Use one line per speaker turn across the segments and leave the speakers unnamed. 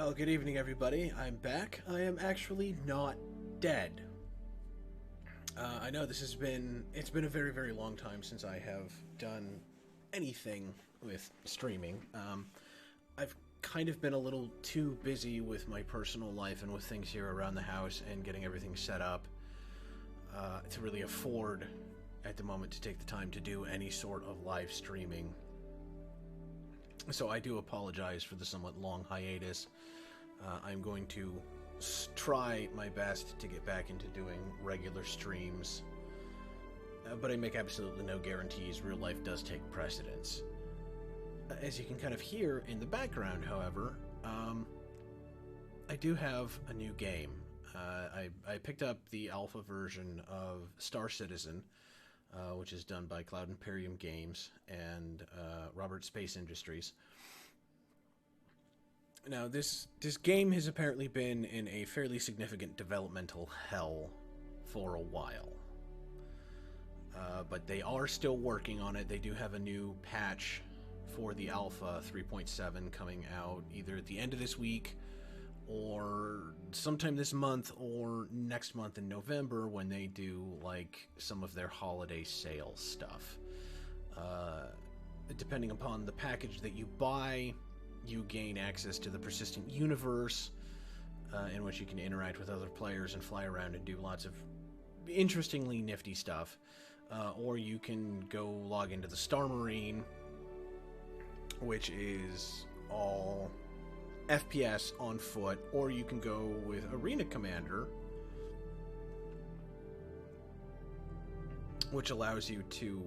Oh, good evening, everybody. I'm back. I am actually not dead. I know it's been a very, very long time since I have done anything with streaming. I've kind of been a little too busy with my personal life and with things here around the house and getting everything set up to really afford at the moment to take the time to do any sort of live streaming. So I do apologize for the somewhat long hiatus. I'm going to try my best to get back into doing regular streams, but I make absolutely no guarantees. Real life does take precedence. As you can kind of hear in the background, however, I do have a new game. I picked up the alpha version of Star Citizen, which is done by Cloud Imperium Games and Robert Space Industries. Now, this game has apparently been in a fairly significant developmental hell for a while. But they are still working on it. They do have a new patch for the Alpha 3.7 coming out either at the end of this week or sometime this month or next month in November when they do, like, some of their holiday sale stuff. Depending upon the package that you buy, you gain access to the persistent universe, in which you can interact with other players and fly around and do lots of interestingly nifty stuff. Or you can go log into the Star Marine, which is all FPS on foot, or you can go with Arena Commander, which allows you to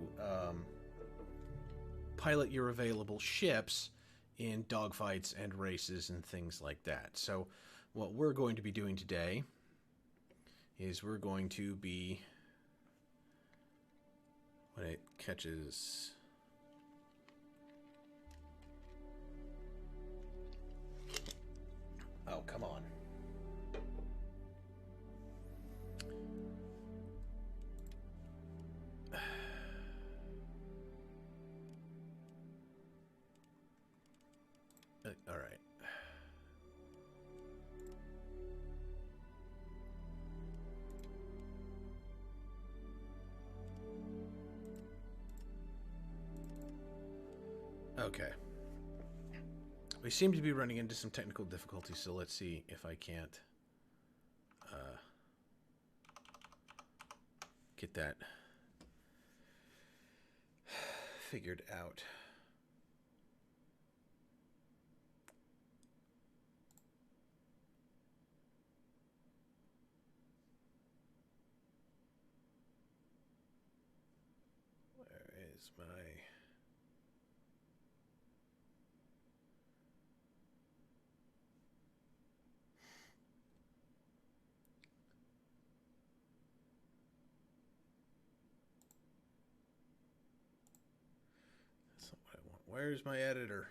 pilot your available ships in dogfights and races and things like that. So what we're going to be doing today is we're going to be, when it catches, oh, come on. All right. Okay. We seem to be running into some technical difficulties, so let's see if I can't get that figured out. Where is my... That's not what I want. Where's my editor?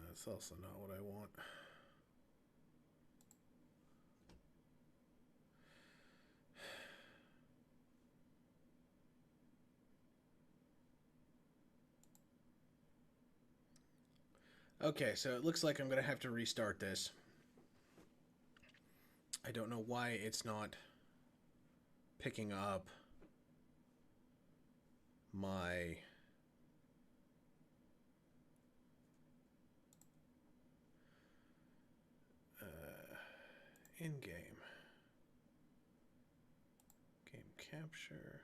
That's also not what I want. Okay, so it looks like I'm going to have to restart this. I don't know why it's not picking up my... in-game. Game capture.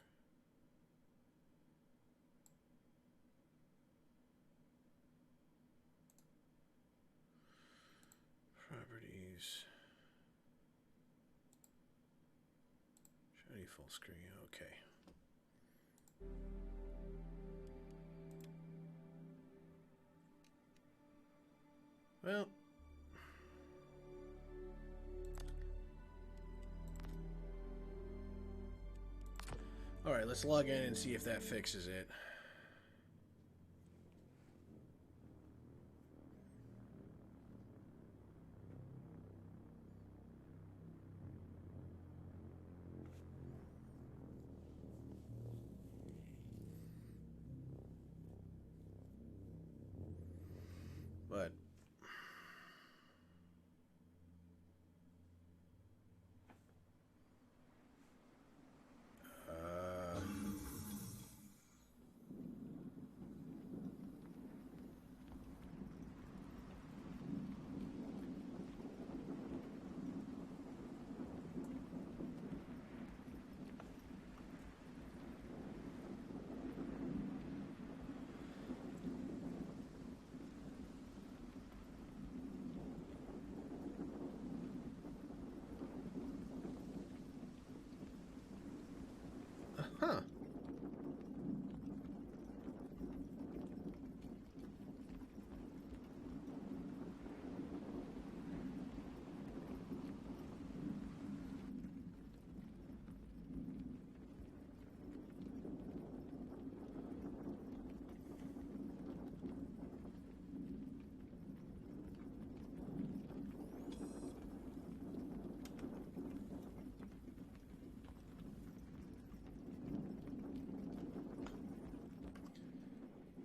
Properties. Shiny full screen. Okay. Well. Alright, let's log in and see if that fixes it.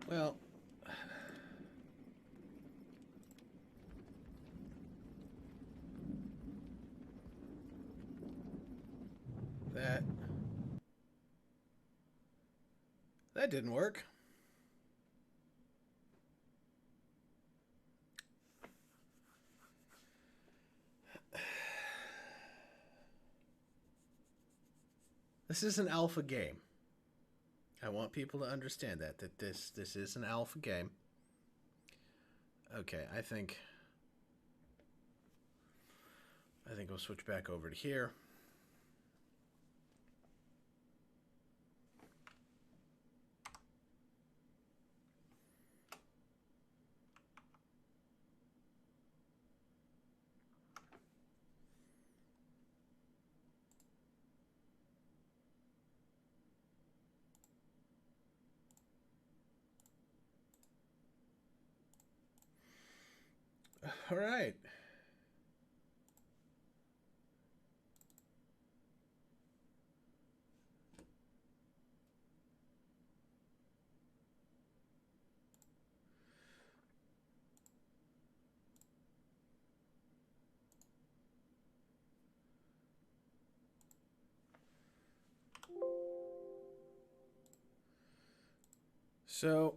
Well, that didn't work. This is an alpha game. I want people to understand that this is an alpha game. Okay, I think we'll switch back over to here. All right. So,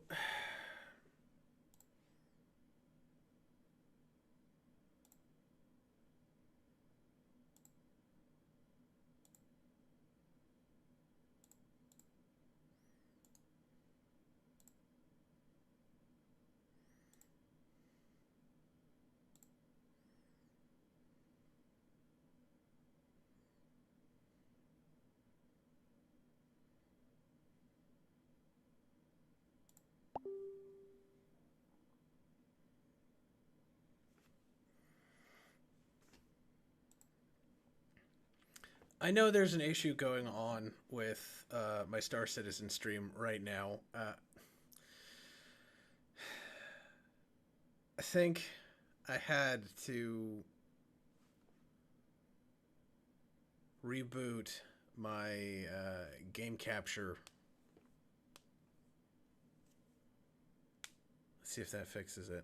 I know there's an issue going on with my Star Citizen stream right now. I think I had to reboot my game capture. Let's see if that fixes it.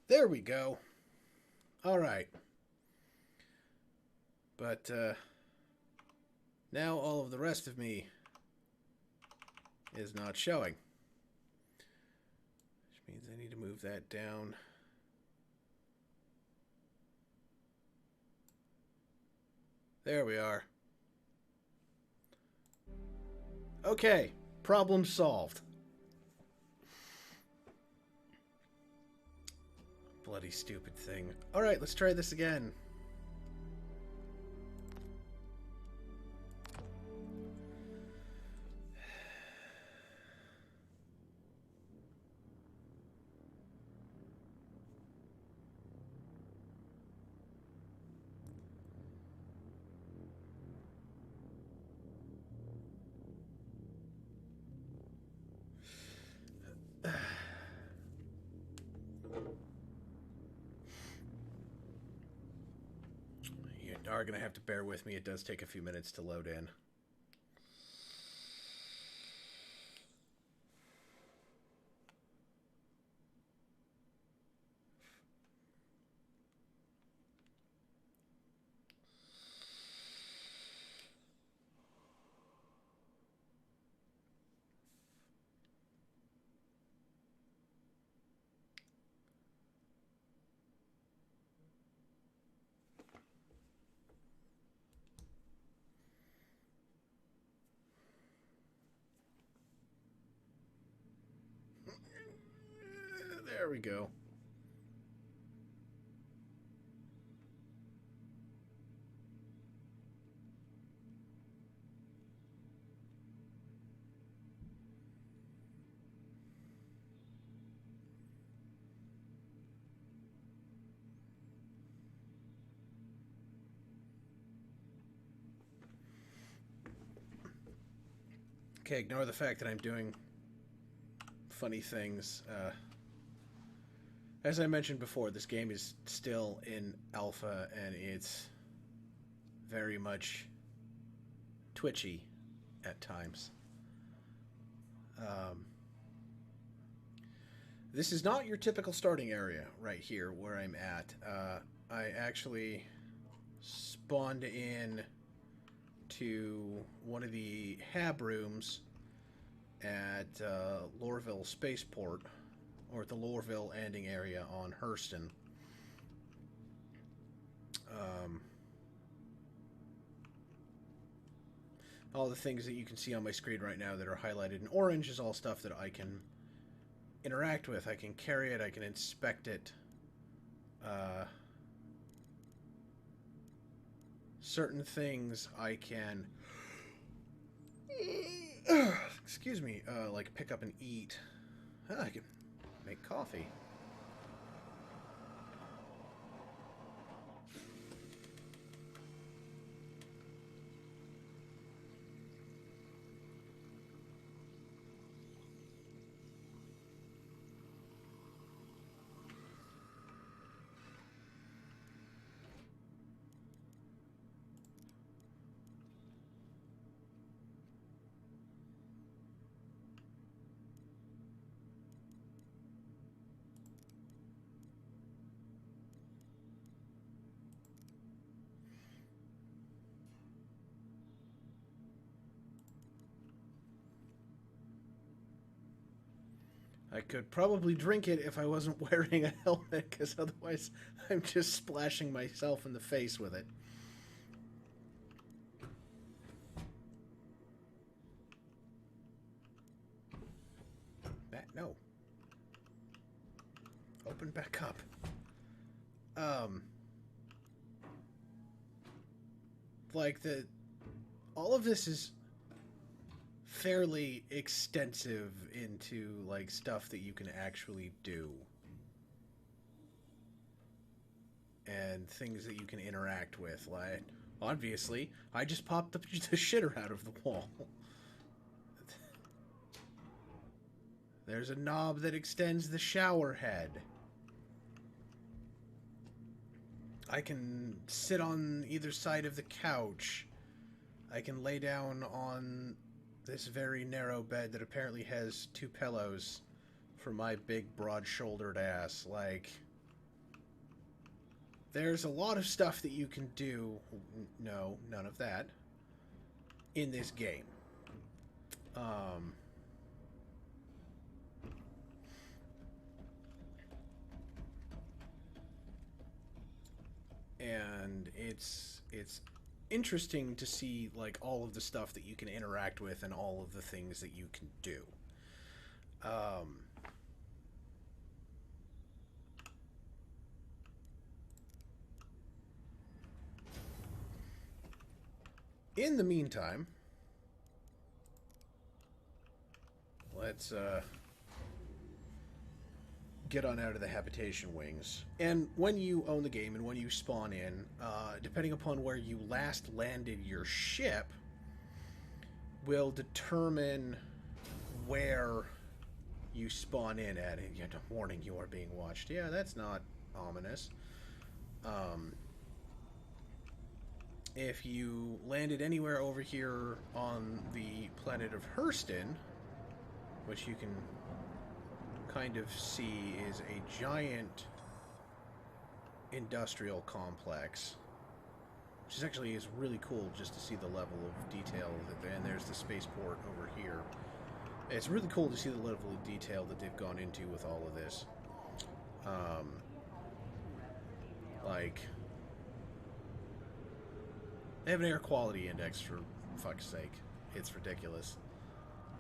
There we go. All right. But now all of the rest of me is not showing. Which means I need to move that down. There we are. Okay, problem solved. Bloody stupid thing. Alright, let's try this again. You are going to have to bear with me. It does take a few minutes to load in. There we go. Okay, ignore the fact that I'm doing funny things. As I mentioned before, this game is still in alpha and it's very much twitchy. at times. This is not your typical starting area right here where I'm at. I actually spawned in to one of the hab rooms at Lorville Spaceport, or at the Lorville landing area on Hurston. All the things that you can see on my screen right now that are highlighted in orange is all stuff that I can interact with. I can carry it, I can inspect it. Certain things I can excuse me, like pick up and eat. I can make coffee. I could probably drink it if I wasn't wearing a helmet, because otherwise I'm just splashing myself in the face with it. No. Open back up. Like all of this is fairly extensive into like stuff that you can actually do and things that you can interact with. Like, obviously, I just popped the shitter out of the wall. There's a knob that extends the shower head. I can sit on either side of the couch. I can lay down on this very narrow bed that apparently has 2 pillows for my big, broad-shouldered ass. Like, there's a lot of stuff that you can do. No, none of that. In this game. And it's interesting to see like all of the stuff that you can interact with and all of the things that you can do. In the meantime, let's get on out of the habitation wings. And when you own the game and when you spawn in, depending upon where you last landed your ship, will determine where you spawn in at. And warning, you are being watched. Yeah, that's not ominous. If you landed anywhere over here on the planet of Hurston, which you can kind of see is a giant industrial complex, which is actually is really cool just to see the level of detail that, and there's the spaceport over here. It's really cool to see the level of detail that they've gone into with all of this. Like, they have an air quality index, for fuck's sake. It's ridiculous.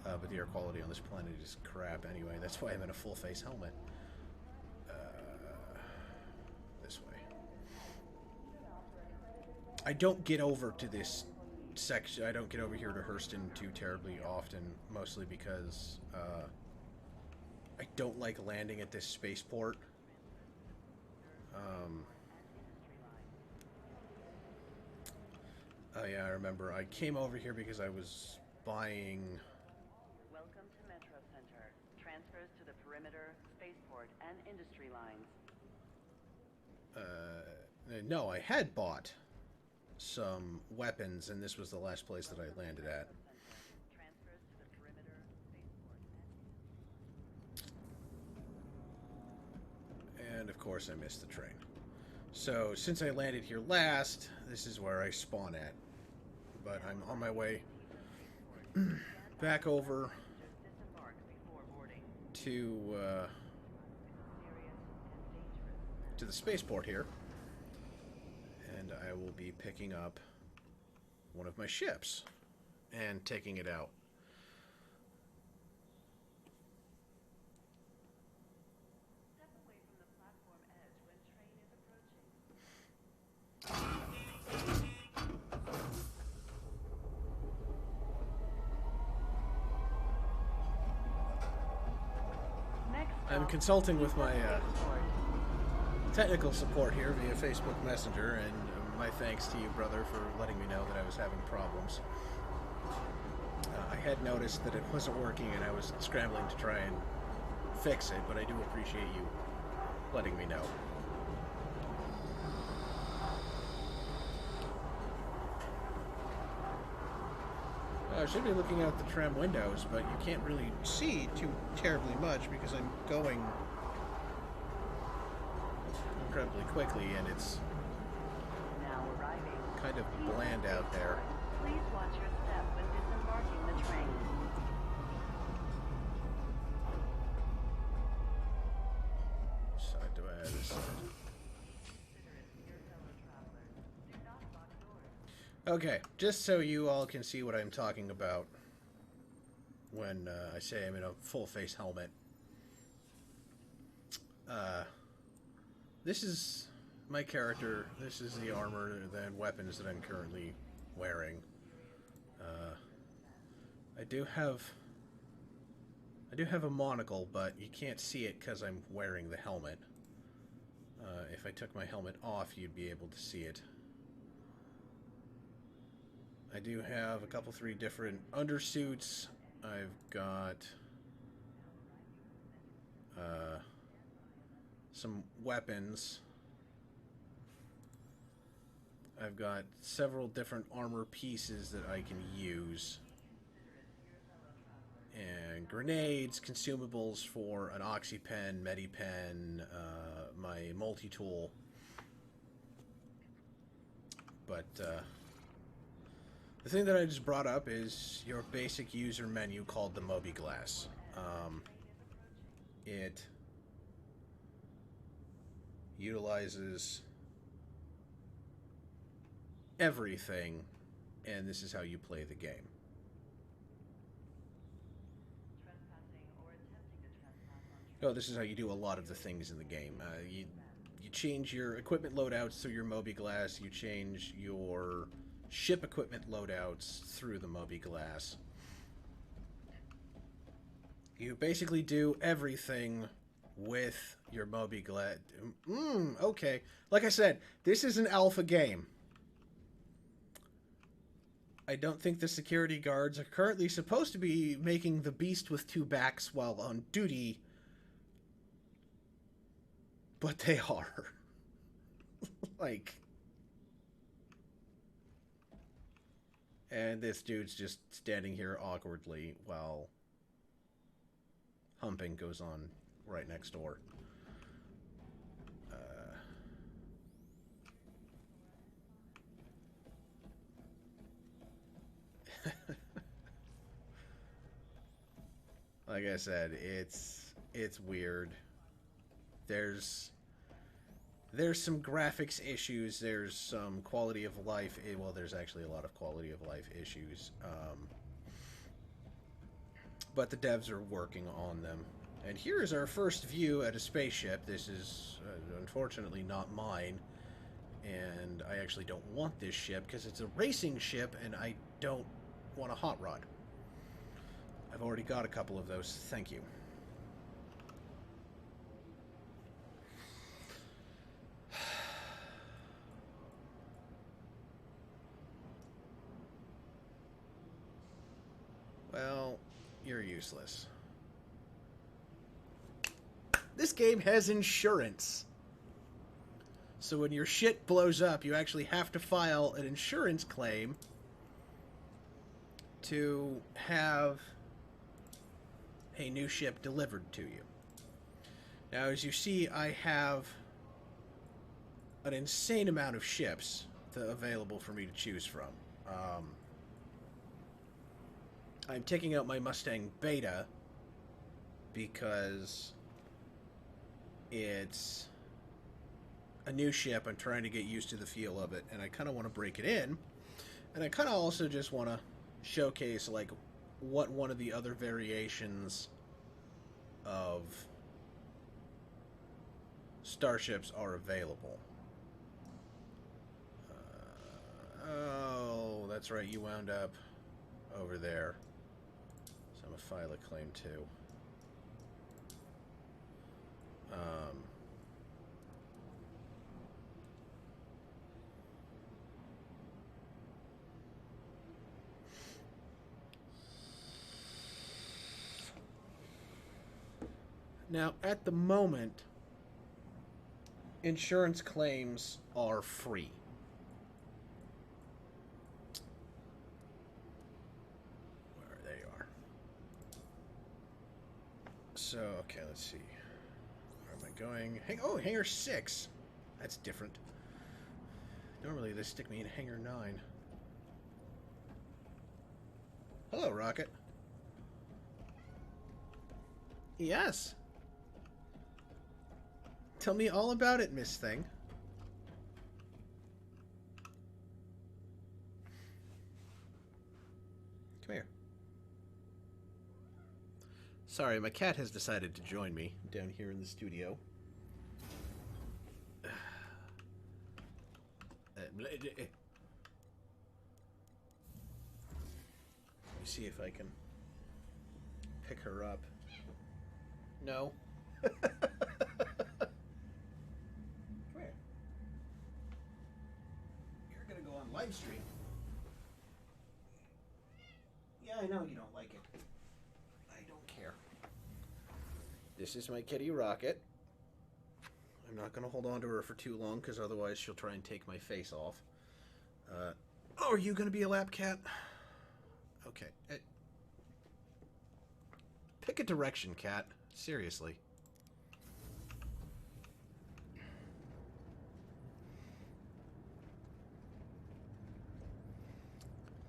But the air quality on this planet is crap anyway. That's why I'm in a full-face helmet. This way. I don't get over to this section. I don't get over here to Hurston too terribly often, mostly because I don't like landing at this spaceport. Oh yeah, I remember. I came over here because I was buying...
Welcome to Metro Center. Transfers to the perimeter, spaceport, and industry lines.
No, I had bought some weapons, and this was the last place that I landed at. And of course I missed the train. So since I landed here last, this is where I spawn at. But I'm on my way back over to the spaceport here. And I will be picking up one of my ships and taking it out. I'm consulting with my technical support here via Facebook Messenger, and my thanks to you, brother, for letting me know that I was having problems. I had noticed that it wasn't working, and I was scrambling to try and fix it, but I do appreciate you letting me know. I should be looking out the tram windows, but you can't really see too terribly much because I'm going incredibly quickly, and it's kind of bland out there.
Please watch your step when disembarking the train.
Side to this side. Okay, just so you all can see what I'm talking about when I say I'm in a full-face helmet. This is my character. This is the armor and weapons that I'm currently wearing. I do have a monocle, but you can't see it because I'm wearing the helmet. If I took my helmet off, you'd be able to see it. I do have a couple, 3 different undersuits. I've got some weapons. I've got several different armor pieces that I can use. And grenades, consumables for an oxypen, medipen, my multi-tool. But the thing that I just brought up is your basic user menu called the mobiglass. It utilizes everything, and this is how you play the game. Oh, this is how you do a lot of the things in the game. You change your equipment loadouts through your mobiglass. You change your ship equipment loadouts through the mobiglass. You basically do everything with your mobiglass. Okay. Like I said, this is an alpha game. I don't think the security guards are currently supposed to be making the beast with 2 backs while on duty, but they are. Like... And this dude's just standing here awkwardly while humping goes on right next door. Like I said, it's weird. There's some graphics issues. There's some quality of life. Well, there's actually a lot of quality of life issues. But the devs are working on them. And here is our first view at a spaceship. This is unfortunately not mine. And I actually don't want this ship because it's a racing ship and I don't want a hot rod. I've already got a couple of those. Thank you. Well, you're useless. This game has insurance. So when your shit blows up, you actually have to file an insurance claim to have a new ship delivered to you. Now, as you see, I have an insane amount of ships available for me to choose from. I'm taking out my Mustang Beta because it's a new ship. I'm trying to get used to the feel of it, and I kind of want to break it in. And I kind of also just want to showcase, like, what one of the other variations of starships are available. Oh, that's right, you wound up over there. So I'm gonna file a claim too. Now, at the moment, insurance claims are free. There you are. So, okay, let's see. Where am I going? Oh, Hangar 6. That's different. Normally they stick me in Hangar 9. Hello, Rocket. Yes. Tell me all about it, Miss Thing. Come here. Sorry, my cat has decided to join me down here in the studio. Let me see if I can pick her up. No. Come here. You're gonna go on live stream. Yeah, I know you don't like it. I don't care. This is my kitty Rocket. I'm not gonna hold on to her for too long, because otherwise she'll try and take my face off. Oh, are you gonna be a lap cat? Okay. Pick a direction, cat. Seriously.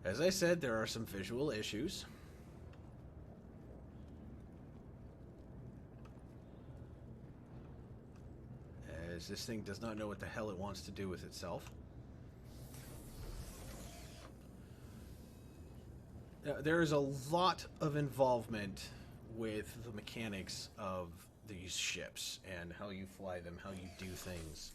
As I said, there are some visual issues. As this thing does not know what the hell it wants to do with itself. Now, there is a lot of involvement with the mechanics of these ships and how you fly them, how you do things.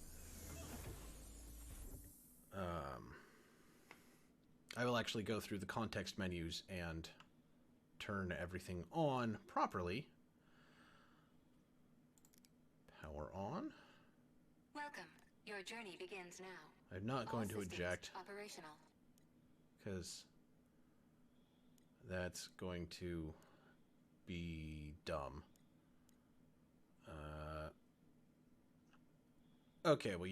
I will actually go through the context menus and turn everything on properly. Power on.
Welcome. Your journey begins now.
I'm not going to eject
Operational.
because that's going to be dumb. Okay, well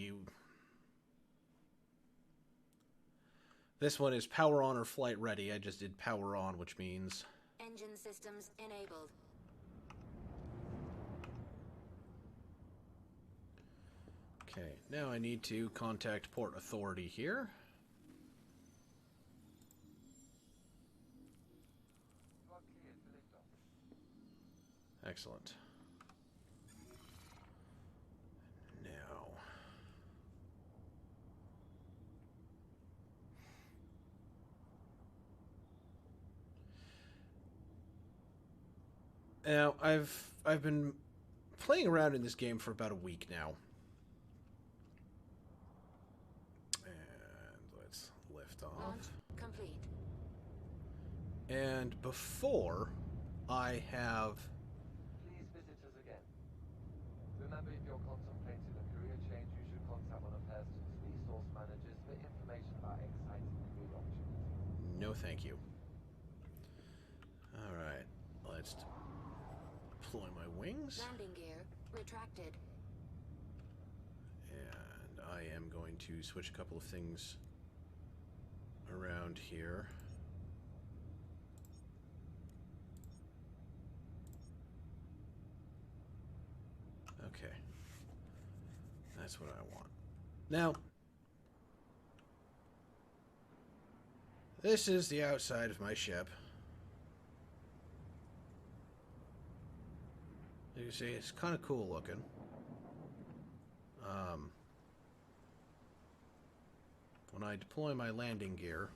this one is power on or flight ready. I just did power on, which means
Engine systems enabled.
okay, now I need to contact Port Authority here. Excellent. Now, I've been playing around in this game for about a week now. And let's lift off.
Launch complete.
And before I have...
Please visit us again. Remember, if you're contemplating a career change, you should contact one of Hurston's resource managers for information about exciting career opportunities.
No, thank you. Alright, let's deploy my wings.
Landing gear retracted.
And I am going to switch a couple of things around here. Okay. That's what I want. Now, this is the outside of my ship. You see, it's kind of cool looking. When I deploy my landing gear,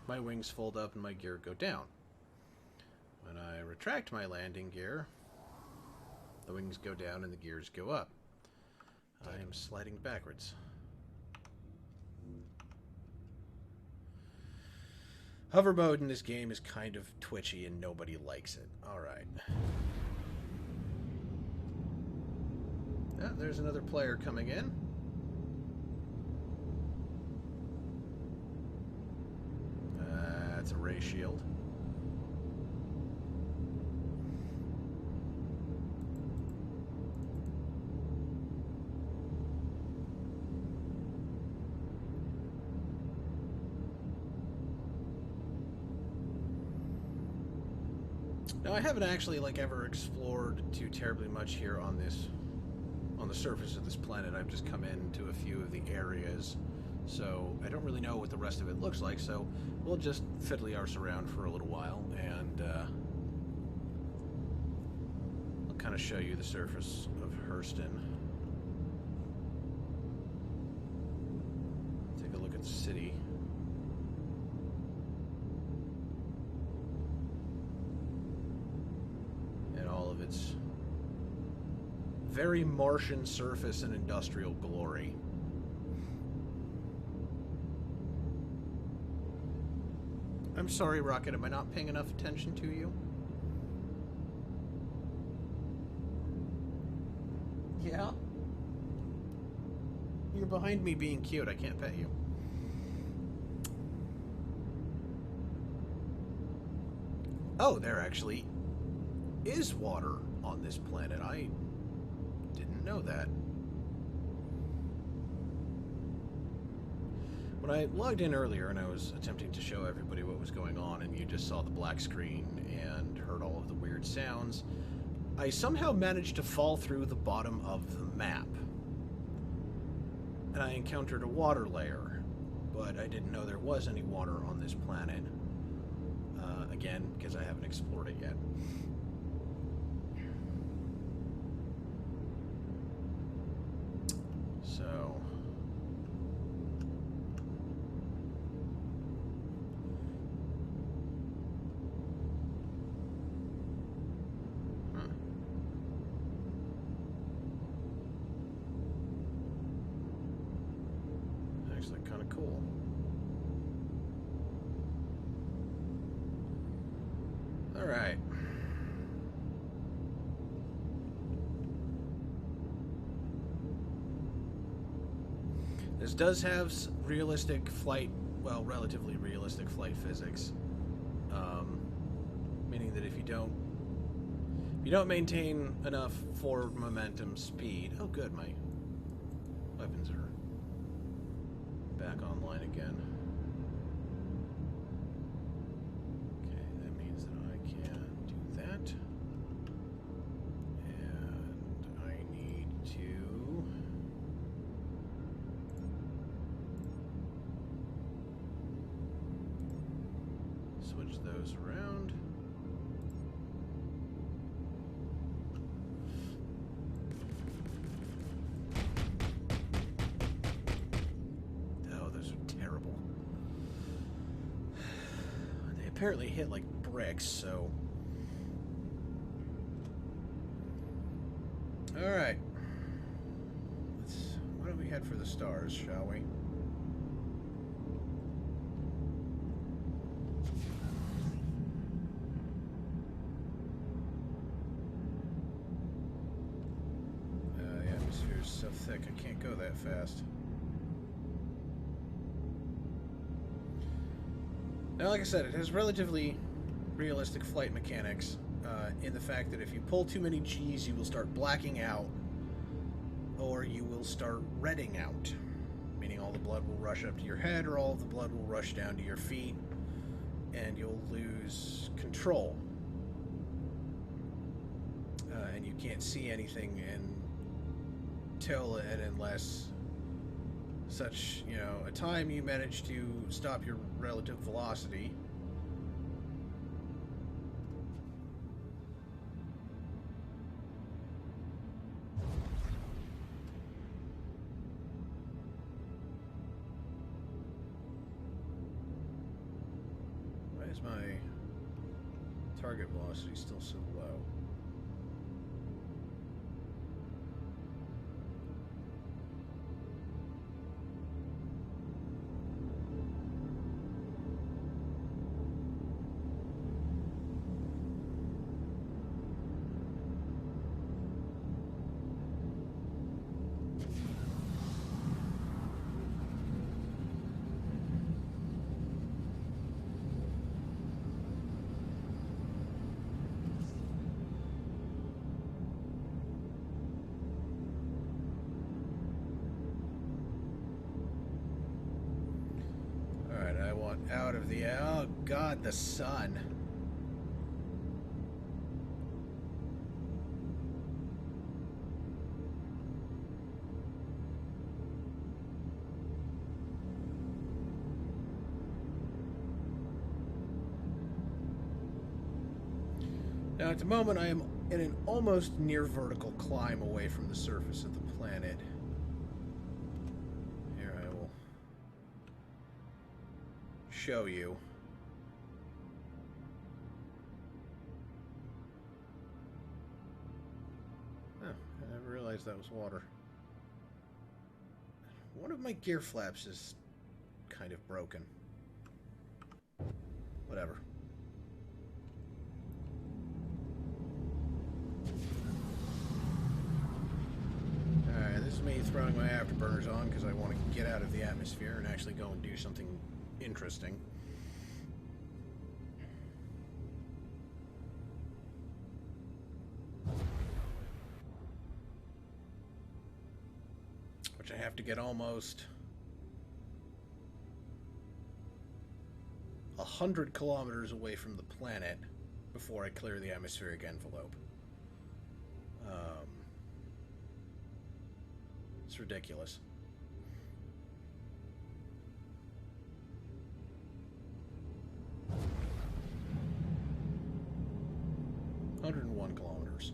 my wings fold up and my gear go down. When I retract my landing gear, the wings go down and the gears go up. I am sliding backwards. Hover mode in this game is kind of twitchy and nobody likes it. Alright. Ah, there's another player coming in. That's a ray shield. Now, I haven't actually, like, ever explored too terribly much here on the surface of this planet. I've just come into a few of the areas, so I don't really know what the rest of it looks like, so we'll just fiddly arse around for a little while, and I'll kind of show you the surface of Hurston. Take a look at the city. And all of its very Martian surface and industrial glory. I'm sorry, Rocket, am I not paying enough attention to you? Yeah? You're behind me being cute, I can't pet you. Oh, there actually is water on this planet. I didn't know that. When I logged in earlier and I was attempting to show everybody what was going on, and you just saw the black screen and heard all of the weird sounds, I somehow managed to fall through the bottom of the map. And I encountered a water layer, but I didn't know there was any water on this planet. Again, because I haven't explored it yet. So... Actually kind of cool. All right. This does have realistic flight, well, relatively realistic flight physics, meaning that if you don't maintain enough forward momentum speed. Oh, good, my weapons are back online again. Okay, that means that I can do that. And I need to switch those around. Apparently hit like bricks, so... Alright. Why don't we head for the stars, shall we? The atmosphere is so thick I can't go that fast. Now, like I said, it has relatively realistic flight mechanics in the fact that if you pull too many G's, you will start blacking out, or you will start redding out, meaning all the blood will rush up to your head, or all of the blood will rush down to your feet, and you'll lose control. And you can't see anything, and until and unless such, you know, a time you manage to stop your relative velocity. Why is my target velocity still so low? Out of the... Oh, God, the sun. Now, at the moment, I am in an almost near vertical climb away from the surface of the planet. Here, I will show you. Oh, I never realized that was water. One of my gear flaps is kind of broken. Whatever. Alright, this is me throwing my afterburners on because I want to get out of the atmosphere and actually go and do something interesting. Which I have to get almost 100 kilometers away from the planet before I clear the atmospheric envelope. It's ridiculous. $101 kilometers.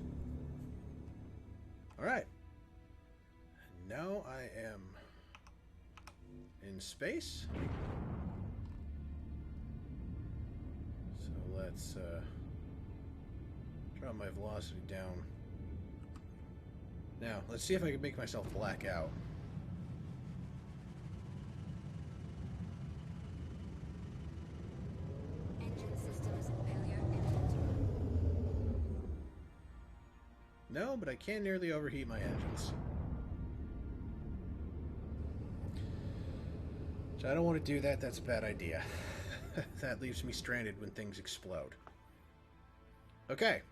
All right. Now I am in space. So let's drop my velocity down. Now, let's see if I can make myself black out.
Engine systems failure imminent.
No, but I can nearly overheat my engines. So I don't want to do that. That's a bad idea. That leaves me stranded when things explode. Okay.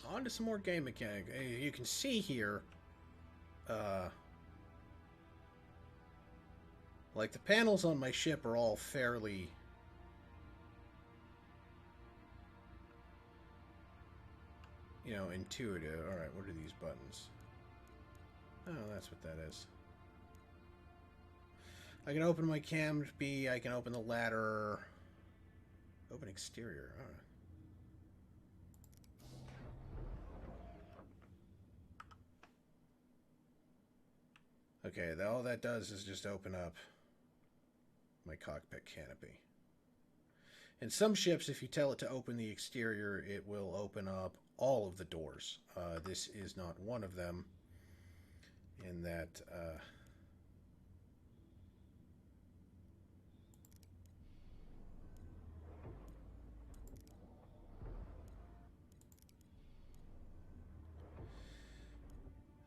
On to some more game mechanic. You can see here, like the panels on my ship are all fairly intuitive. Alright, what are these buttons? Oh, that's what that is. I can open my cam B, I can open the ladder. Open exterior. Alright. Okay, all that does is just open up my cockpit canopy. In some ships, if you tell it to open the exterior, it will open up all of the doors. This is not one of them, in that...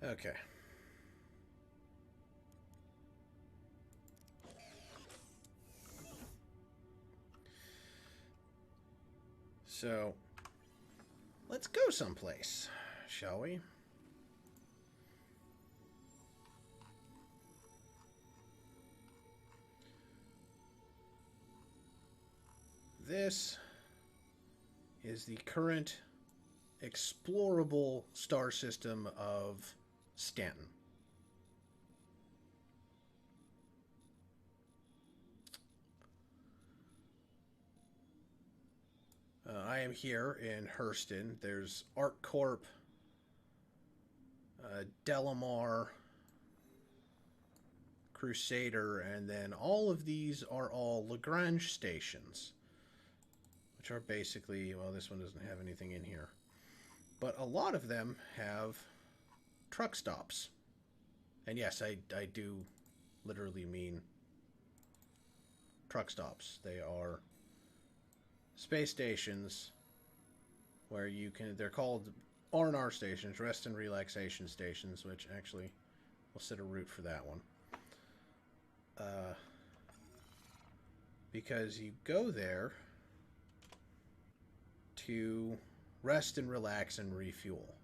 Okay. So, let's go someplace, shall we? This is the current explorable star system of Stanton. I am here in Hurston. There's ArcCorp, Delamar, Crusader, and then all of these are all Lagrange stations, which are basically, well, this one doesn't have anything in here, but a lot of them have truck stops. And yes, I do literally mean truck stops. They are space stations where you can, they're called R&R stations, rest and relaxation stations, which actually we'll set a route for that one. Because you go there to rest and relax and refuel.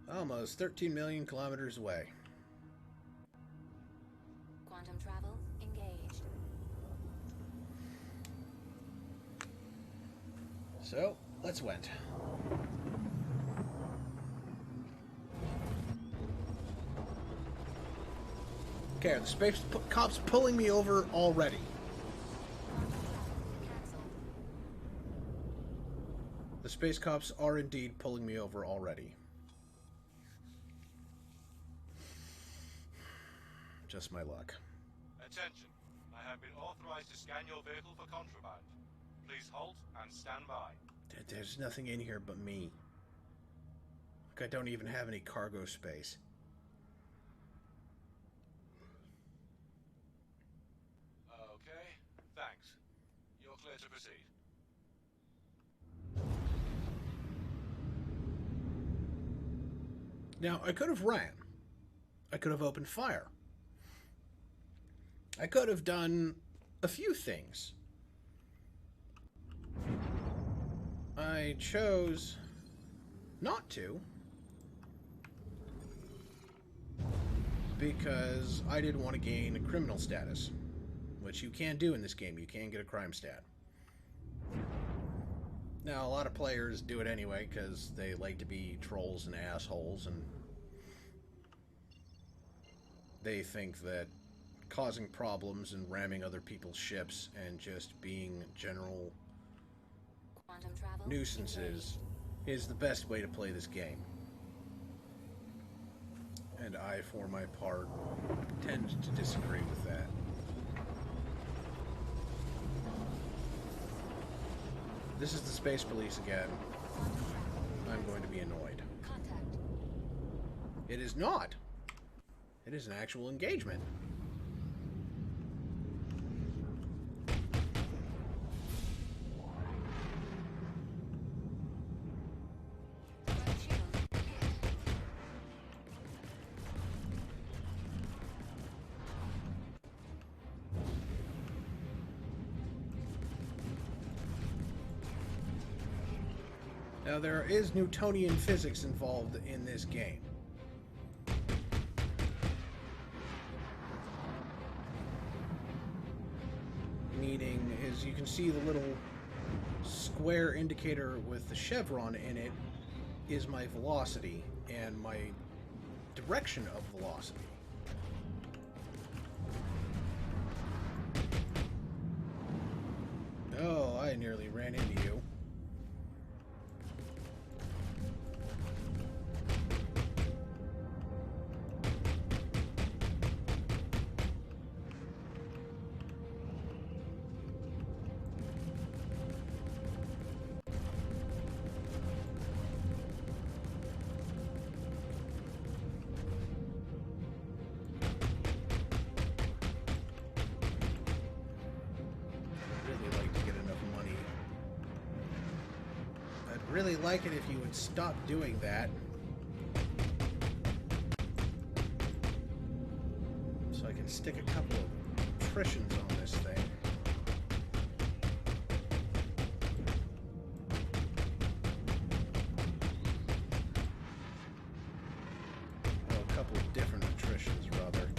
Almost 13 million kilometers away.
Quantum travel engaged.
So, let's went. Okay, the space cops pulling me over already.
Quantum travel cancelled.
The space cops are indeed pulling me over already. Just my luck.
Attention. I have been authorized to scan your vehicle for contraband. Please halt and stand by.
There's nothing in here but me. Like, I don't even have any cargo space.
Okay, thanks. You're clear to proceed.
Now, I could have ran. I could have opened fire. I could have done a few things. I chose not to because I didn't want to gain a criminal status, which you can do in this game. You can get a crime stat. Now, a lot of players do it anyway because they like to be trolls and assholes, and they think that causing problems and ramming other people's ships and just being general
Quantum travel
nuisances is the best way to play this game. And I, for my part, tend to disagree with that. This is the space police again. I'm going to be annoyed.
Contact.
It is not. It is an actual engagement.
Right shield hit.
Now, there is Newtonian physics involved in this game. Meaning, as you can see, the little square indicator with the chevron in it is my velocity and my direction of velocity. Oh, I nearly ran into you. Really like it if you would stop doing that. So I can stick a couple of attritions on this thing. Well, a couple of different attritions, rather.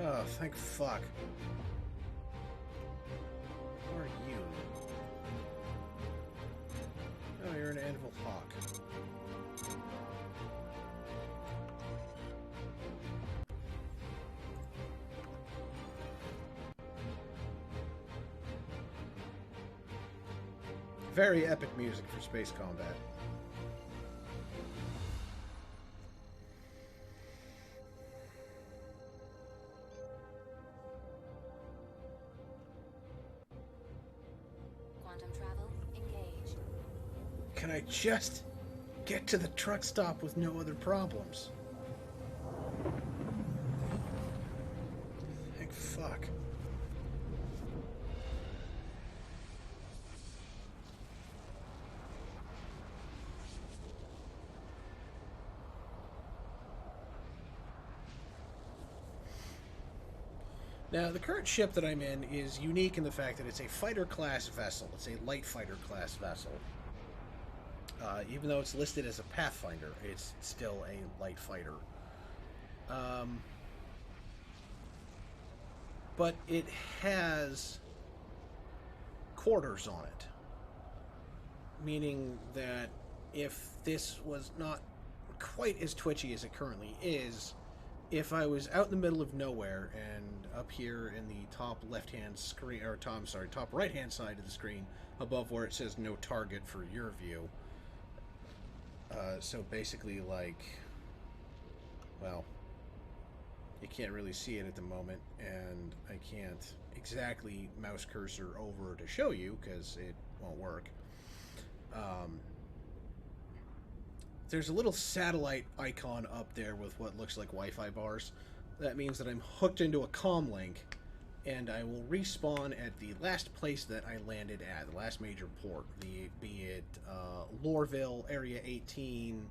Oh, thank fuck. Who are you? Oh, you're an Anvil Hawk. Very epic music for space combat.
Quantum travel engaged.
Can I just get to the truck stop with no other problems? Thank fuck. Now, the current ship that I'm in is unique in the fact that it's a fighter-class vessel. It's a light fighter-class vessel. Even though it's listed as a Pathfinder, it's still a light fighter. But it has quarters on it. Meaning that if this was not quite as twitchy as it currently is, if I was out in the middle of nowhere and up here in the top left-hand screen, or top right-hand side of the screen, above where it says no target for your view, so basically, like, well, you can't really see it at the moment, and I can't exactly mouse cursor over to show you, because it won't work. There's a little satellite icon up there with what looks like Wi-Fi bars. That means that I'm hooked into a comm link, and I will respawn at the last place that I landed at, the last major port, be it Lorville, Area 18,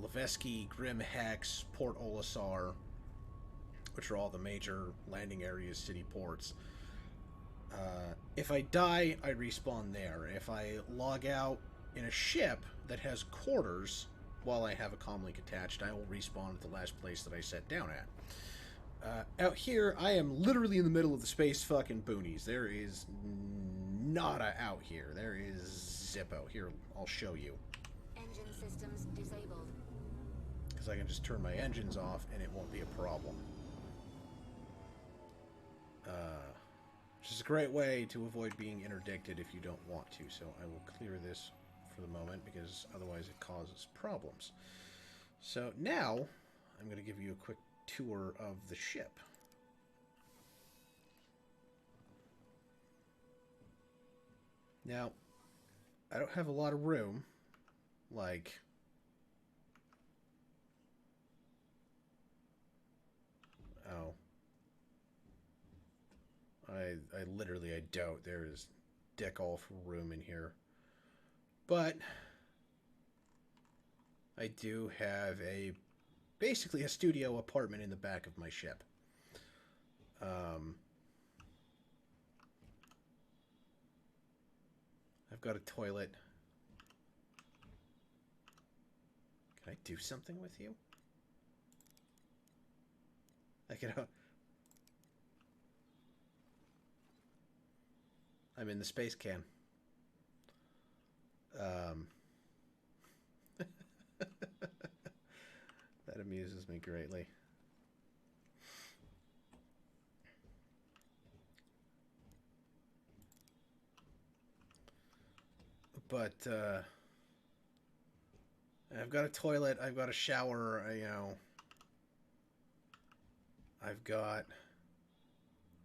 Levesky, Grim Hex, Port Olisar, which are all the major landing areas, city ports. If I die, I respawn there. If I log out in a ship that has quarters while I have a comlink attached, I will respawn at the last place that I set down at. Out here, I am literally in the middle of the space fucking boonies. There is nada out here. There is Zippo. Here, I'll show you.
Engine systems disabled.
Because I can just turn my engines off and it won't be a problem. Which is a great way to avoid being interdicted if you don't want to. So I will clear this for the moment because otherwise it causes problems. So now I'm going to give you a quick tour of the ship. Now, I don't have a lot of room, like, oh, I literally, I don't. There is dick all for room in here. But I do have basically a studio apartment in the back of my ship. I've got a toilet. Can I do something with you? I can. I'm in the space can. That amuses me greatly. But I've got a toilet, I've got a shower, I've got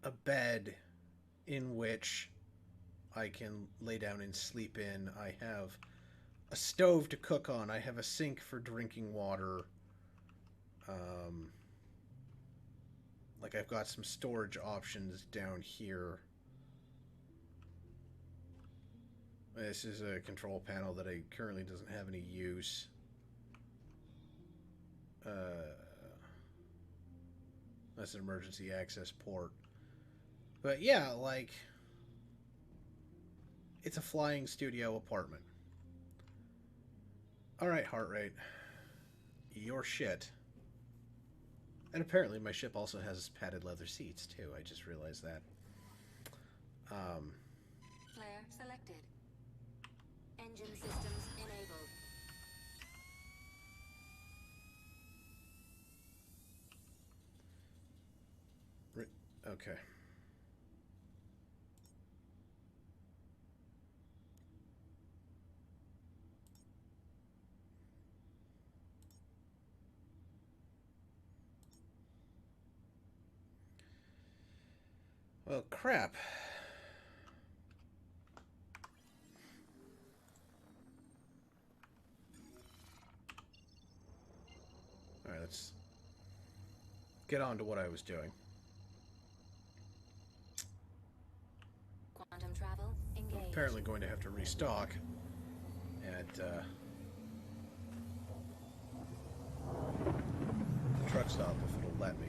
a bed in which I can lay down and sleep in. I have a stove to cook on. I have a sink for drinking water. Like, I've got some storage options down here. This is a control panel that I currently doesn't have any use. That's an emergency access port. But yeah, like, it's a flying studio apartment. Alright, heart rate. Your shit And apparently my ship also has padded leather seats, too. I just realized that.
Flare selected. Engine systems enabled.
Okay. Well, crap. Alright, let's get on to what I was doing.
Quantum travel engaged.
Apparently going to have to restock at the truck stop if it'll let me.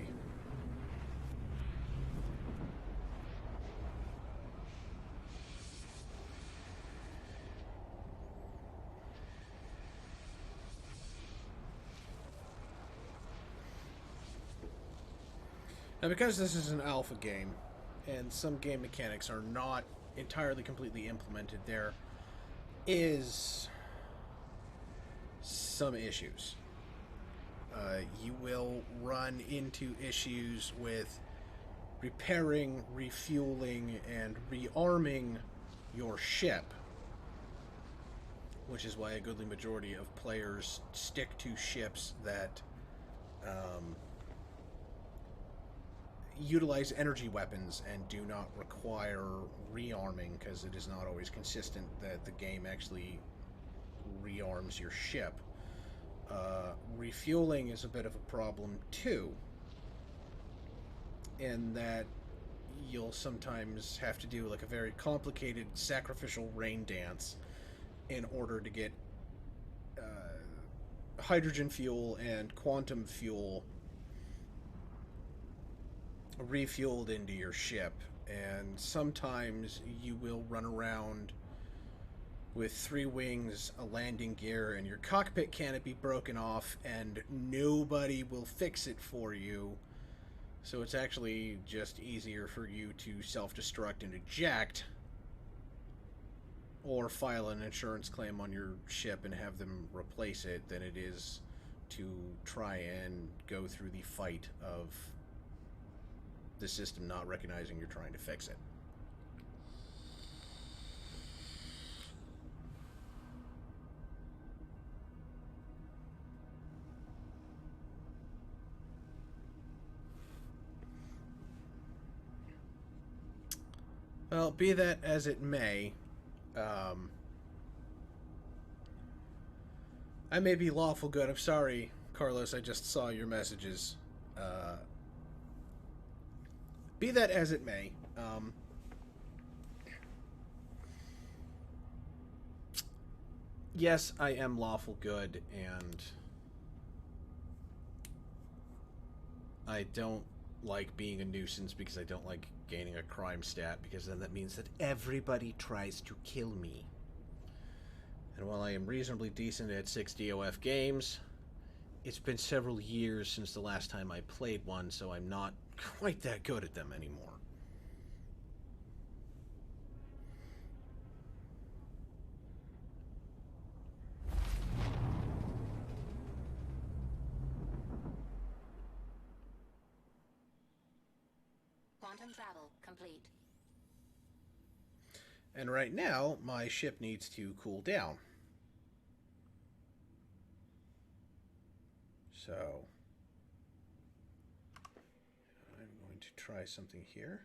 Now, because this is an alpha game, and some game mechanics are not entirely completely implemented, there is some issues. You will run into issues with repairing, refueling, and rearming your ship, which is why a goodly majority of players stick to ships that utilize energy weapons and do not require rearming, because it is not always consistent that the game actually rearms your ship. Refueling is a bit of a problem too, in that you'll sometimes have to do like a very complicated sacrificial rain dance in order to get hydrogen fuel and quantum fuel refueled into your ship. And sometimes you will run around with 3 wings, a landing gear, and your cockpit canopy broken off, and nobody will fix it for you. So it's actually just easier for you to self-destruct and eject, or file an insurance claim on your ship and have them replace it, than it is to try and go through the fight of the system not recognizing you're trying to fix it. Well, be that as it may, I may be lawful good. I'm sorry, Carlos, I just saw your messages. Be that as it may, yes, I am lawful good, and I don't like being a nuisance because I don't like gaining a crime stat, because then that means that everybody tries to kill me. And while I am reasonably decent at 6 DOF games, it's been several years since the last time I played one, so I'm not quite that good at them anymore.
Quantum travel complete.
And right now, my ship needs to cool down. So, I'm going to try something here.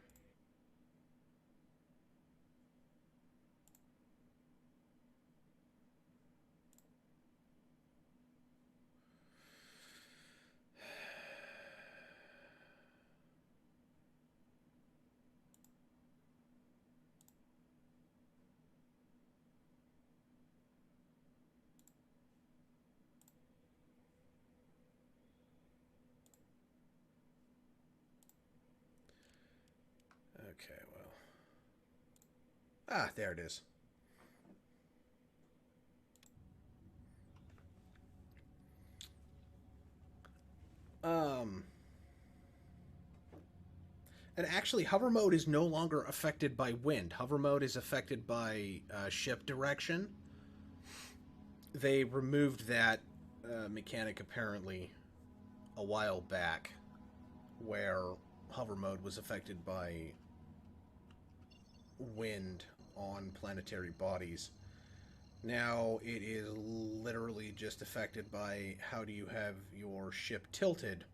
Okay, well. Ah, there it is. And actually, hover mode is no longer affected by wind. Hover mode is affected by ship direction. They removed that mechanic apparently a while back, where hover mode was affected by wind on planetary bodies. Now it is literally just affected by how do you have your ship tilted.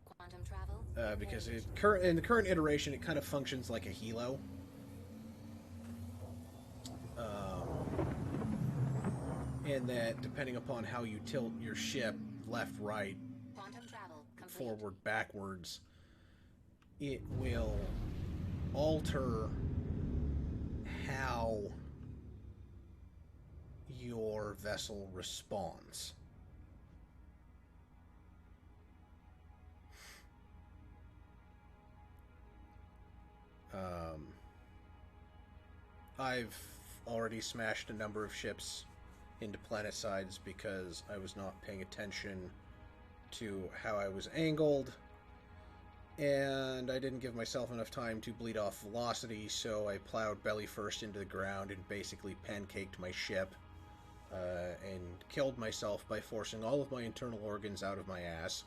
Quantum travel.
Because in the current iteration, it kind of functions like a helo. And that depending upon how you tilt your ship, left, right,
Quantum travel complete.
forward, backwards, it will alter how your vessel responds. I've already smashed a number of ships into planet sides because I was not paying attention to how I was angled, and I didn't give myself enough time to bleed off velocity, so I plowed belly first into the ground and basically pancaked my ship, and killed myself by forcing all of my internal organs out of my ass.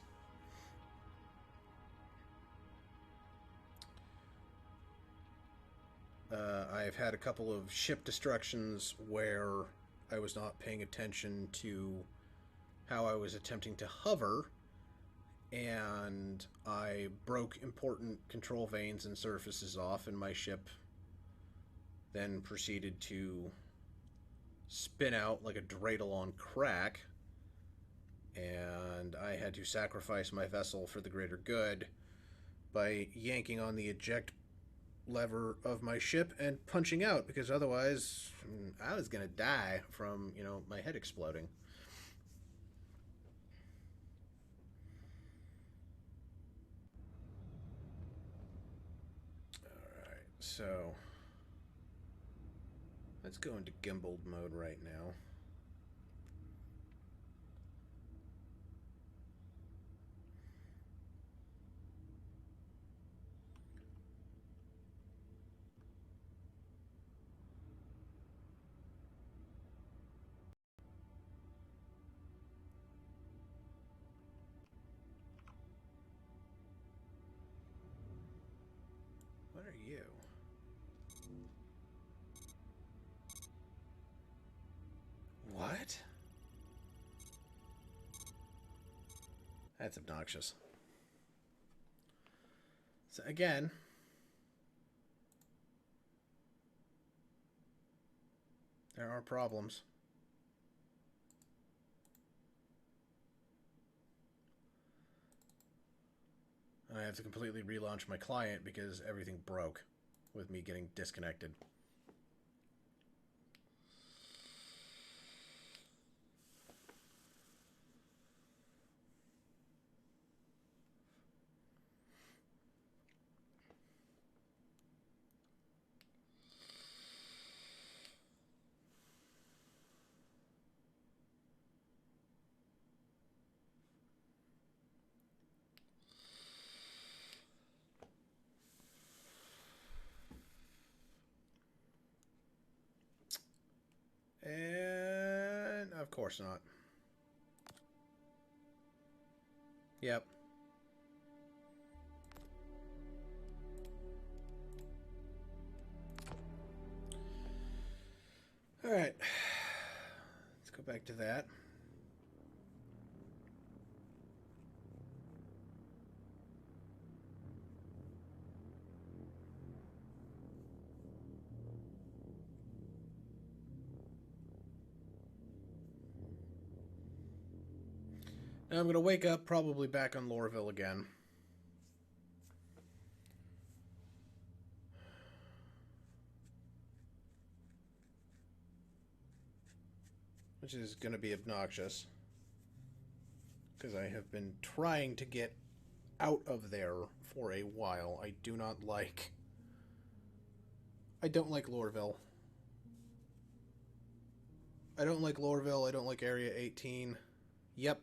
I've had a couple of ship destructions where I was not paying attention to how I was attempting to hover, and I broke important control vanes and surfaces off, and my ship then proceeded to spin out like a dreidel on crack, and I had to sacrifice my vessel for the greater good by yanking on the eject lever of my ship and punching out, because otherwise I was gonna die from, my head exploding. Alright, so let's go into gimbaled mode right now. What are you? What? That's obnoxious. So again, there are problems. I have to completely relaunch my client because everything broke with me getting disconnected. And of course not. Yep. All right. Let's go back to that. Now I'm going to wake up probably back on Lorville again. Which is going to be obnoxious, because I have been trying to get out of there for a while. I don't like Lorville. I don't like Lorville. I don't like Area 18. Yep.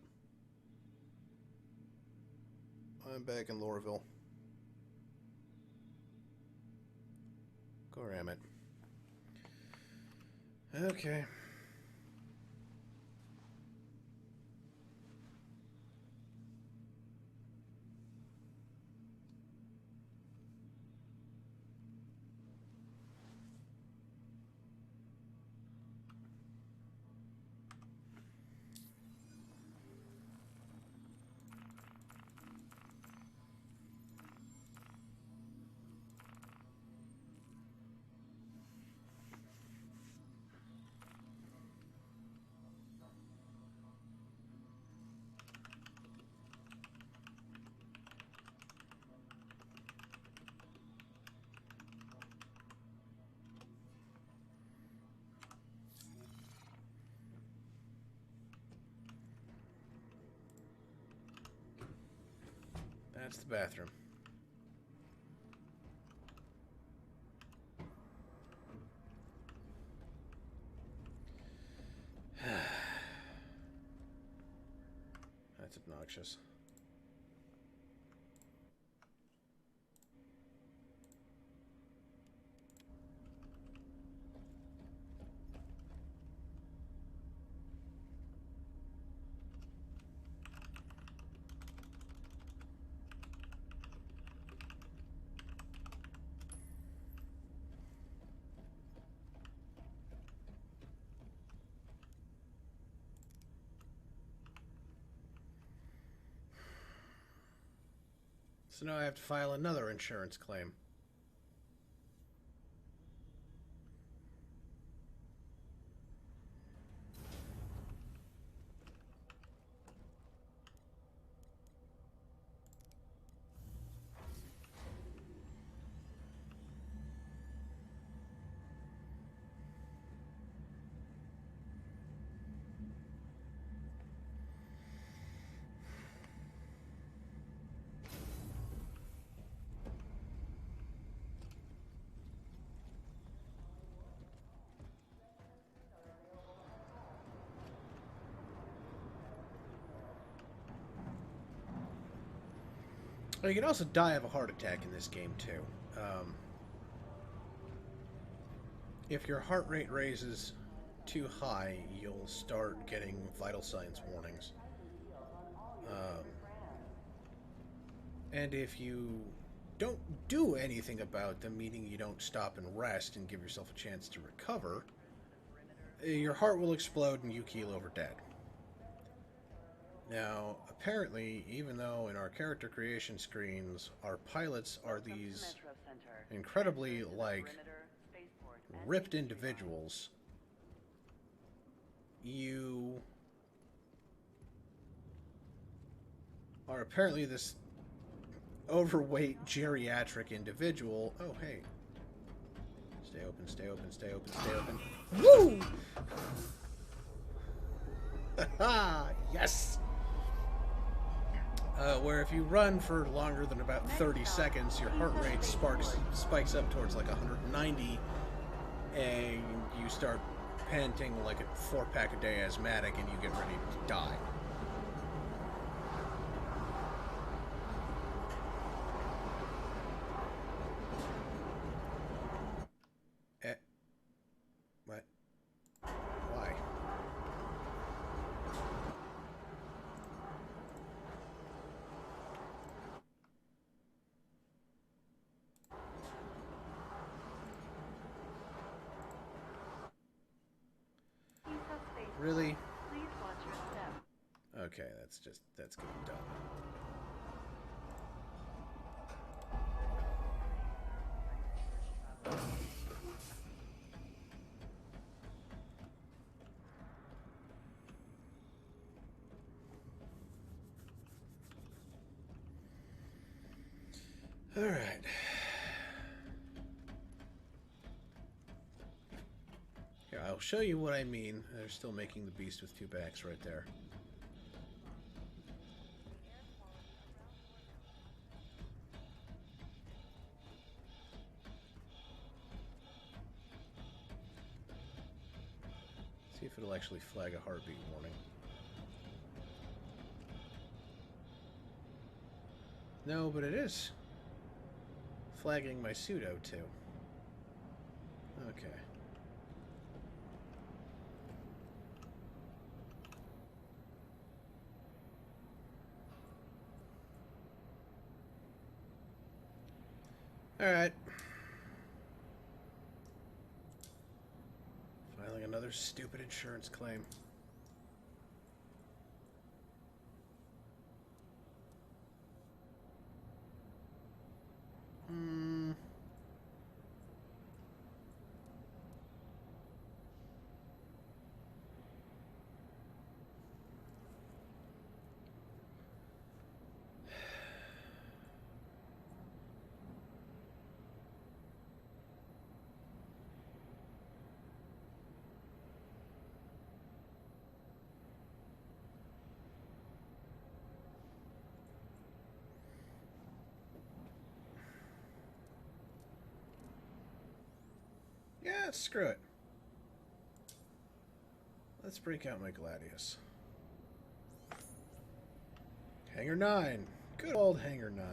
I'm back in Lorville. Go ram it. Okay. That's the bathroom. That's obnoxious. So now I have to file another insurance claim. Well, you can also die of a heart attack in this game, too. If your heart rate raises too high, you'll start getting vital signs warnings. And if you don't do anything about them, meaning you don't stop and rest and give yourself a chance to recover, your heart will explode and you keel over dead. Now, apparently, even though in our character creation screens, our pilots are these incredibly, like, ripped individuals, you are apparently this overweight geriatric individual. Oh, hey. Stay open, stay open, stay open, stay open. Woo! Haha! Yes! Where if you run for longer than about 30 seconds, your heart rate spikes up towards like 190, and you start panting like a 4-pack a day asthmatic, and you get ready to die. What? Why? Really?
Please watch your step.
Okay, that's getting dumb. All right. Here, I'll show you what I mean. They're still making the beast with 2 backs right there. See if it'll actually flag a heartbeat warning. No, but it is flagging my pseudo too. Okay. Alright. Filing another stupid insurance claim. Yeah, screw it. Let's break out my Gladius. Hangar 9. Good old Hangar 9.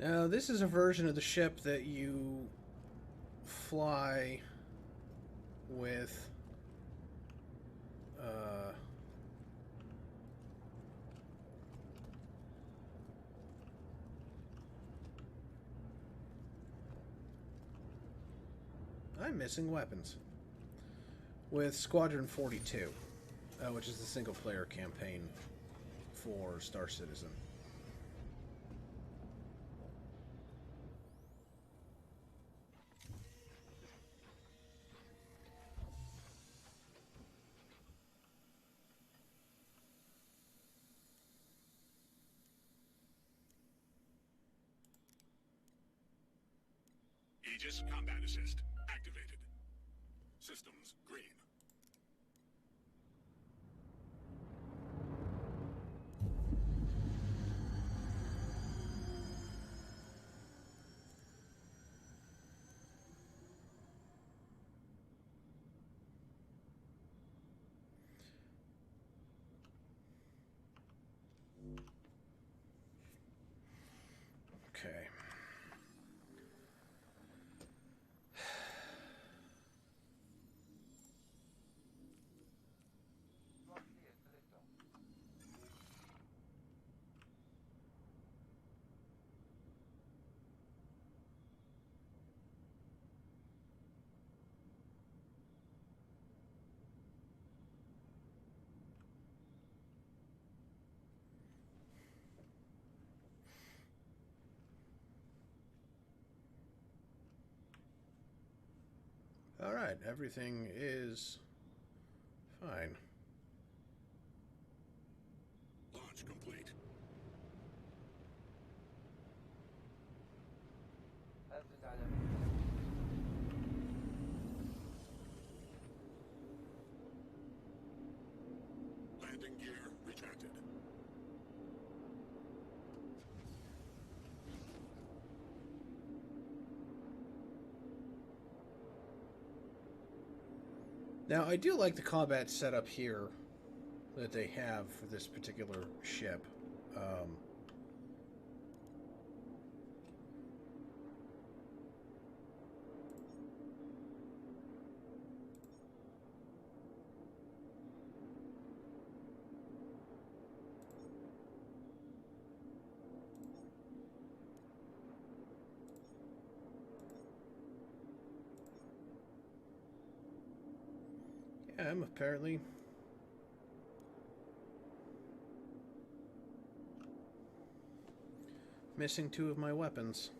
Now, this is a version of the ship that you fly with I'm missing weapons. With Squadron 42, which is the single-player campaign for Star Citizen.
Aegis Combat Assist activated. Systems green.
Okay. Alright, everything is fine.
Launch complete.
As the dynamic.
Landing gear retracted.
Now, I do like the combat setup here that they have for this particular ship. Yeah, I'm apparently missing 2 of my weapons.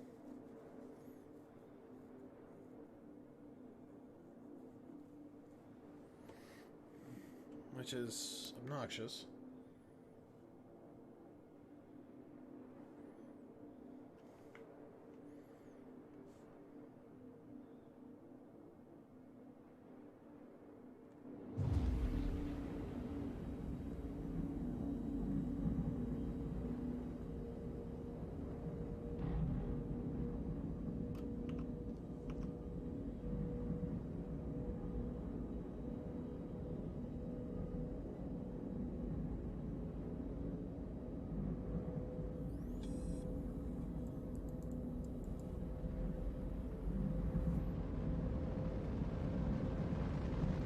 which is obnoxious.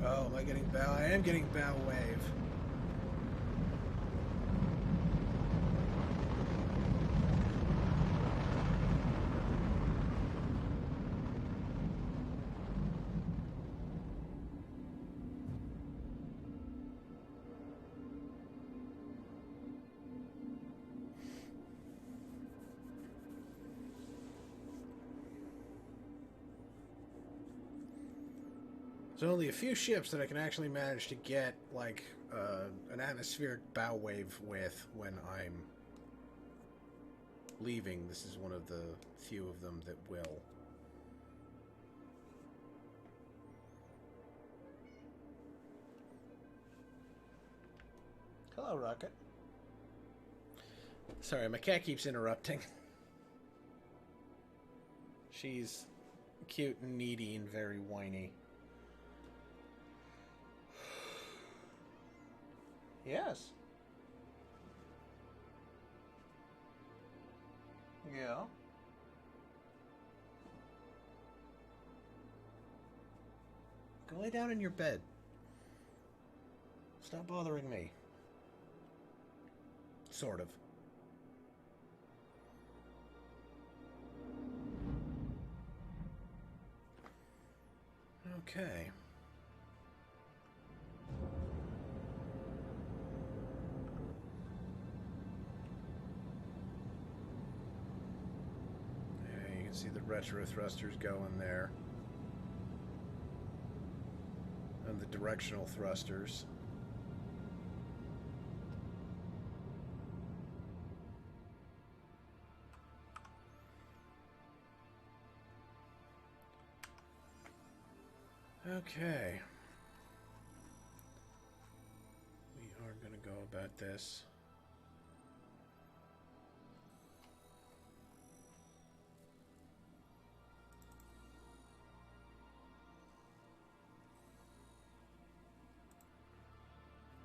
Oh, am I getting bow? I am getting bow wave. There's only a few ships that I can actually manage to get, like, an atmospheric bow wave with when I'm leaving. This is one of the few of them that will. Hello, Rocket. Sorry, my cat keeps interrupting. She's cute and needy and very whiny. Yes. Yeah. Go lay down in your bed. Stop bothering me. Sort of. Okay. See the retro thrusters going there. And the directional thrusters. Okay. We are going to go about this.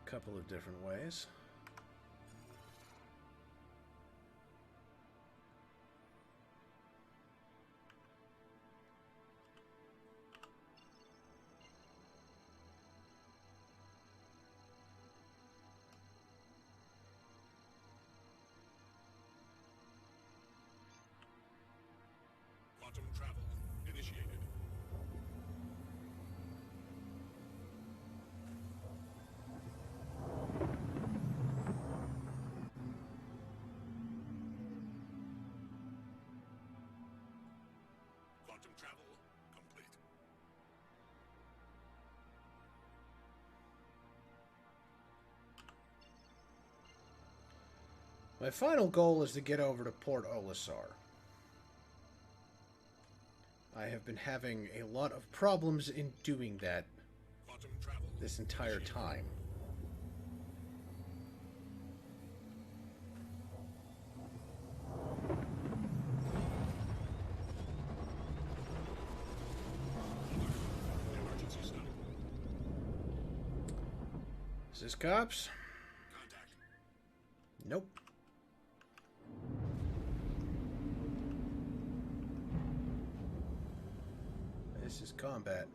Couple of different ways.
Quantum travel initiated. Quantum travel complete.
My final goal is to get over to Port Olisar. I have been having a lot of problems in doing that
Quantum travel
this entire time.
Emergency stop.
Is this cops?
Contact.
Nope. This is combat.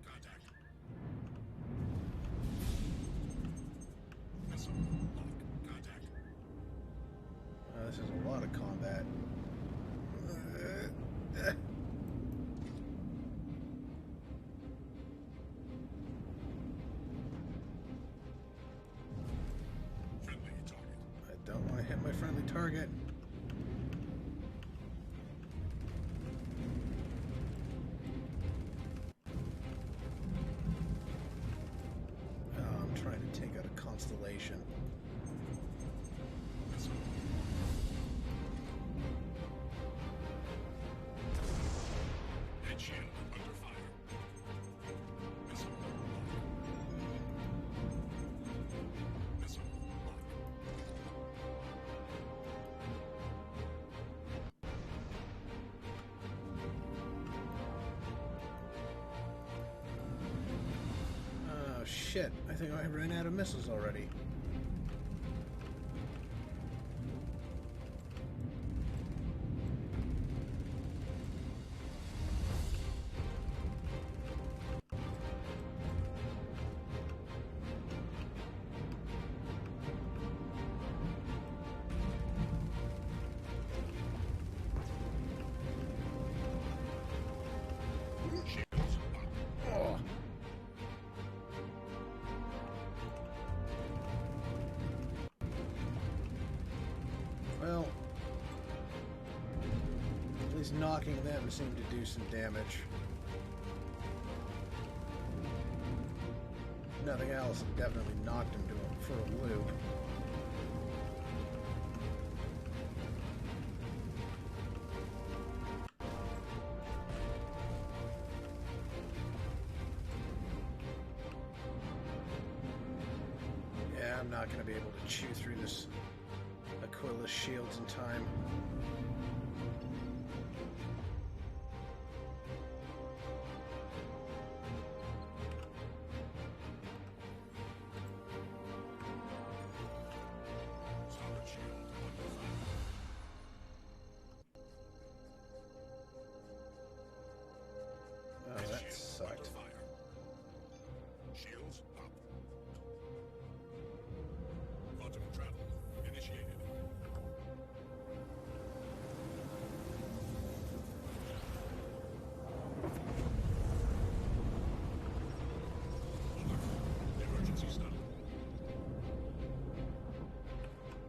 Contact. Missile lock. Contact.
This is a lot of combat.
Friendly target.
I don't want to hit my friendly target. constellation.
Head shield under fire. Missile lock. Missile lock.
Oh shit, I think I ran out of missiles already.
Shields up.
Oh. Well, at least knocking them seemed to do some damage. Nothing else, it definitely knocked him for a loop. Yeah, I'm not going to be able to chew through this Aquila's shields in time.
Starboard shield under fire.
Oh,
Head
that
shield
sucked.
under fire. Shields up. Quantum travel initiated. Alert. Emergency stop.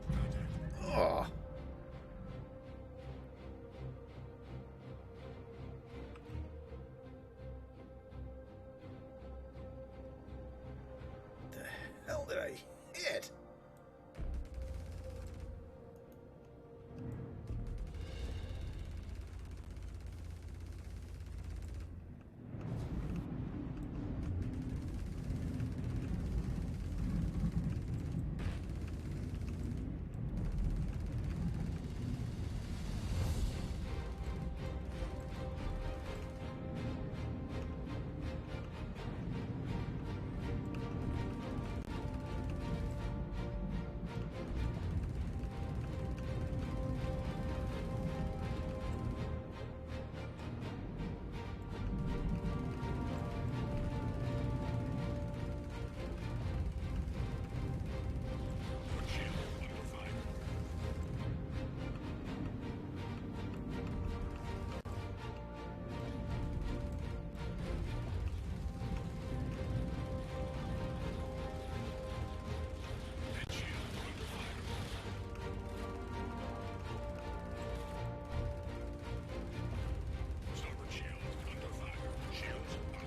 Contact.
Oh. The hell did I hit?
Port shield under fire. Head shield under fire. Starboard shield under fire. Shields up.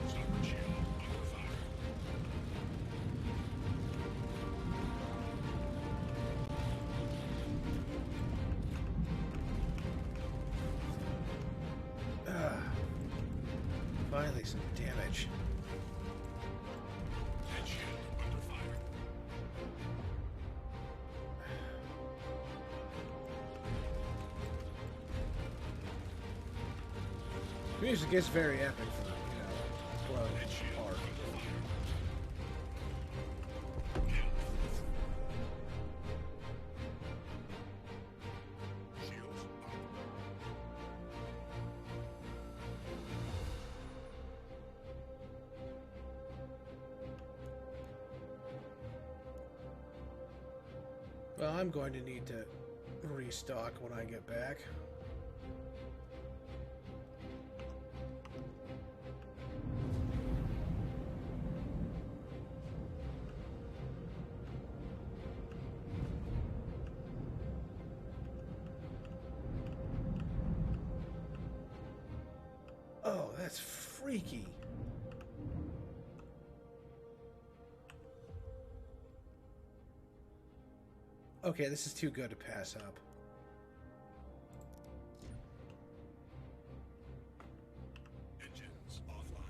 Starboard shield under fire.
Finally, some damage.
Head shield under fire.
The music gets very epic for, blowing
Head
it
shield
apart.
under fire. Kill. Shields up.
Well, I'm going to need to restock when I get back. Oh, that's freaky. Okay, this is too good to pass up.
Engines offline.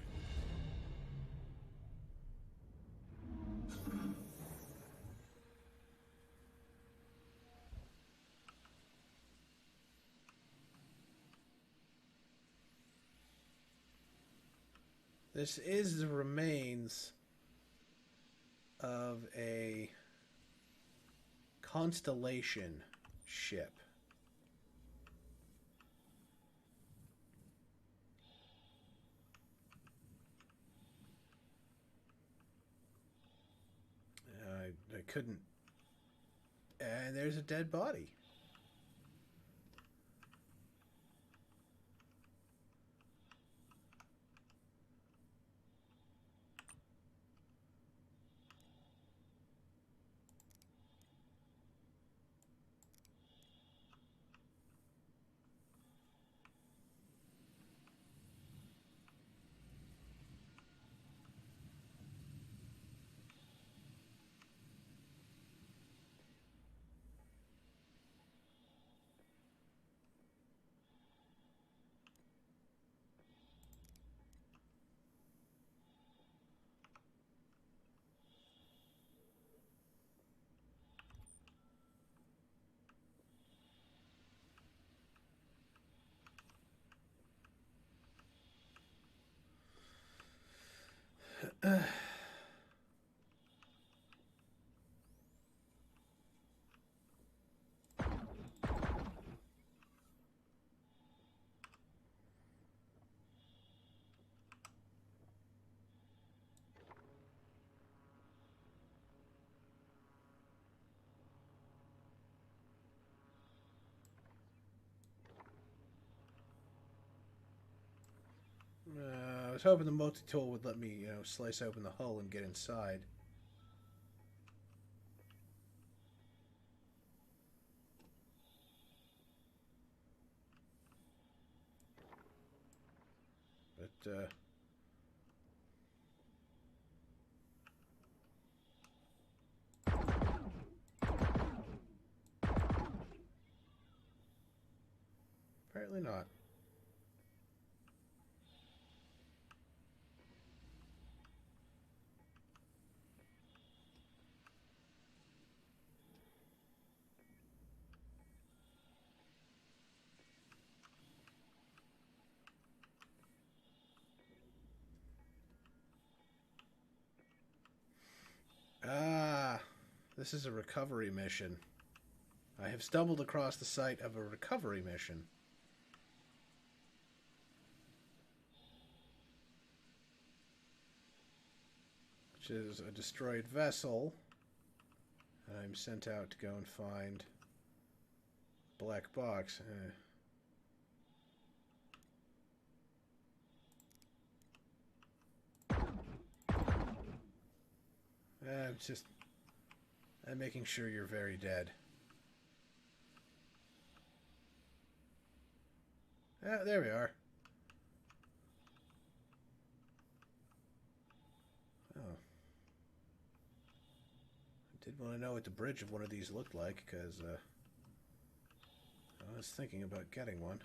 This is the remains of a Constellation ship. I couldn't... And there's a dead body. I was hoping the multi-tool would let me, slice open the hull and get inside. But, apparently not. Ah, this is a recovery mission. I have stumbled across the site of a recovery mission. Which is a destroyed vessel. I'm sent out to go and find black box. I'm making sure you're very dead. Ah, there we are. Oh. I did want to know what the bridge of one of these looked like, because I was thinking about getting one.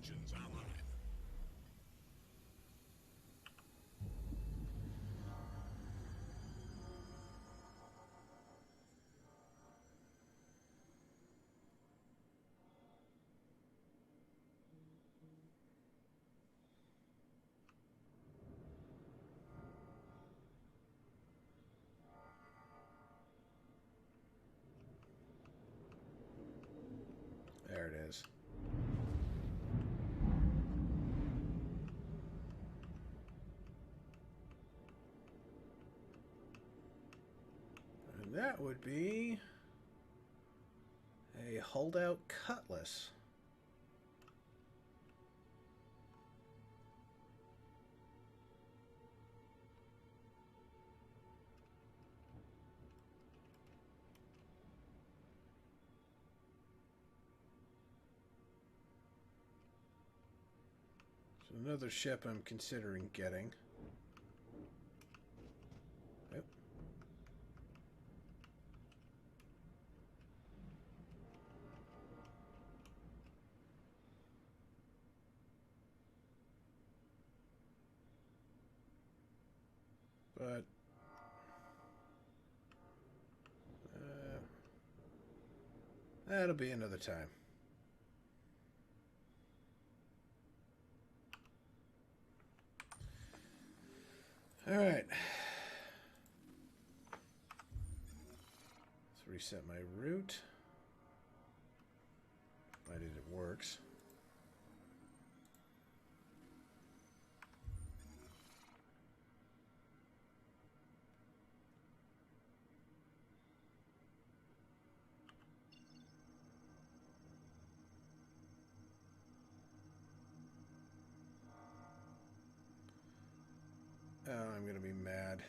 engines online.
There it is. And that would be a holdout cutlass. So another ship I'm considering getting. Yep. But that'll be another time. All right. Let's reset my route. Provided it works. Oh, I'm gonna be mad.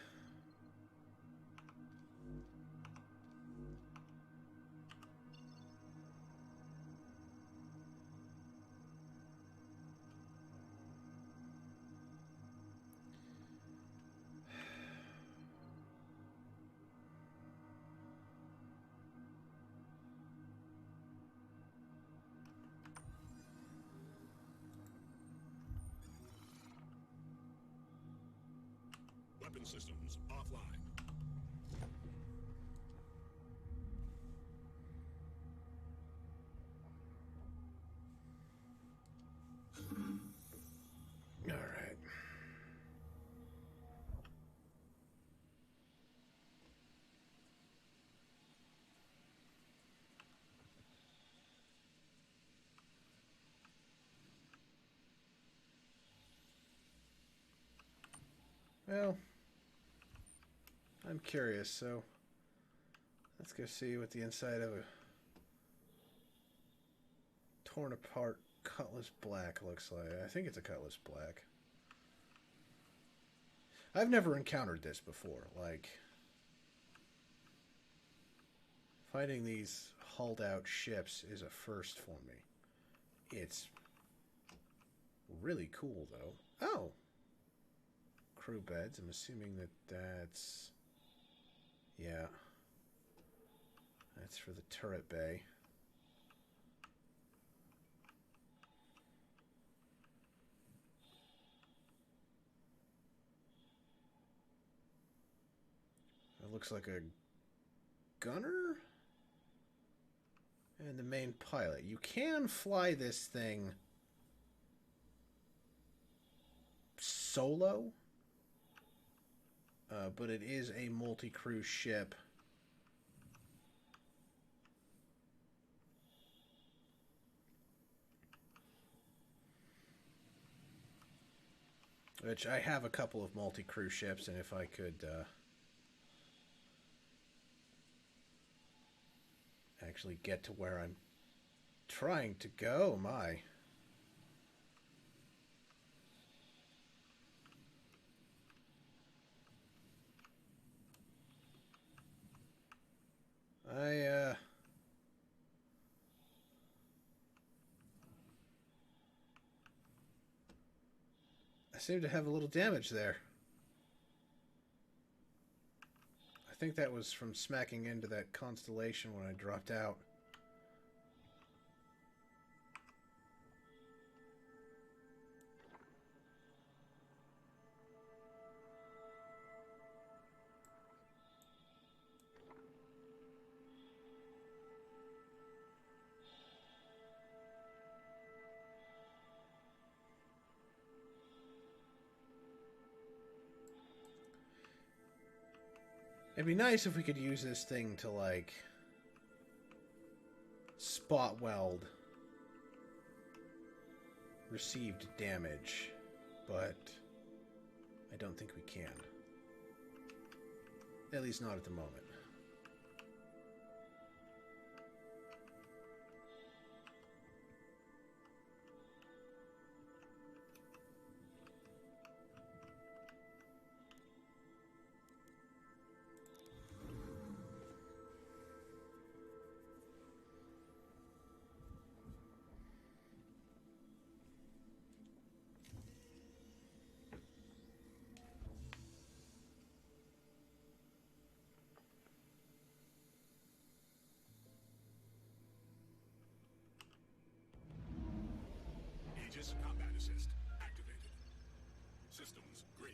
Weapon systems offline.
All right. Well, I'm curious, so let's go see what the inside of a torn apart Cutlass Black looks like. I think it's a Cutlass Black. I've never encountered this before. Like, fighting these hulled out ships is a first for me. It's really cool, though. Oh! Crew beds. I'm assuming that that's... yeah. That's for the turret bay. It looks like a gunner? And the main pilot. You can fly this thing solo, but it is a multi-crew ship. Which I have a couple of multi-crew ships, and if I could actually get to where I'm trying to go, my. I seem to have a little damage there. I think that was from smacking into that constellation when I dropped out. It'd be nice if we could use this thing to, like, spot weld received damage, but I don't think we can. At least not at the moment.
Aegis combat assist activated. Systems green.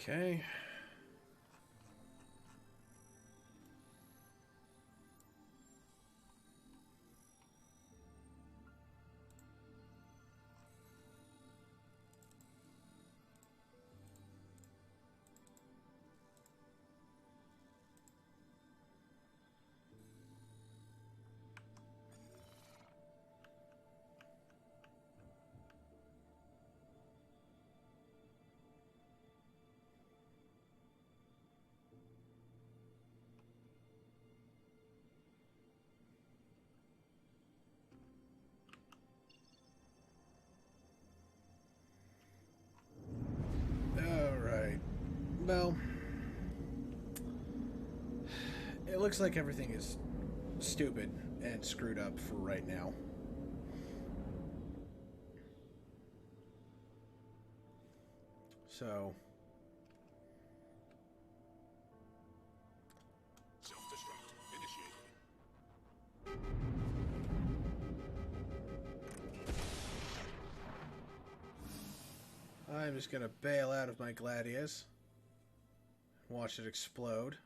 Okay. Alright. Well, it looks like everything is stupid and screwed up for right now. So,
Self-destruct initiated.
I'm just gonna bail out of my Gladius. Watch it explode.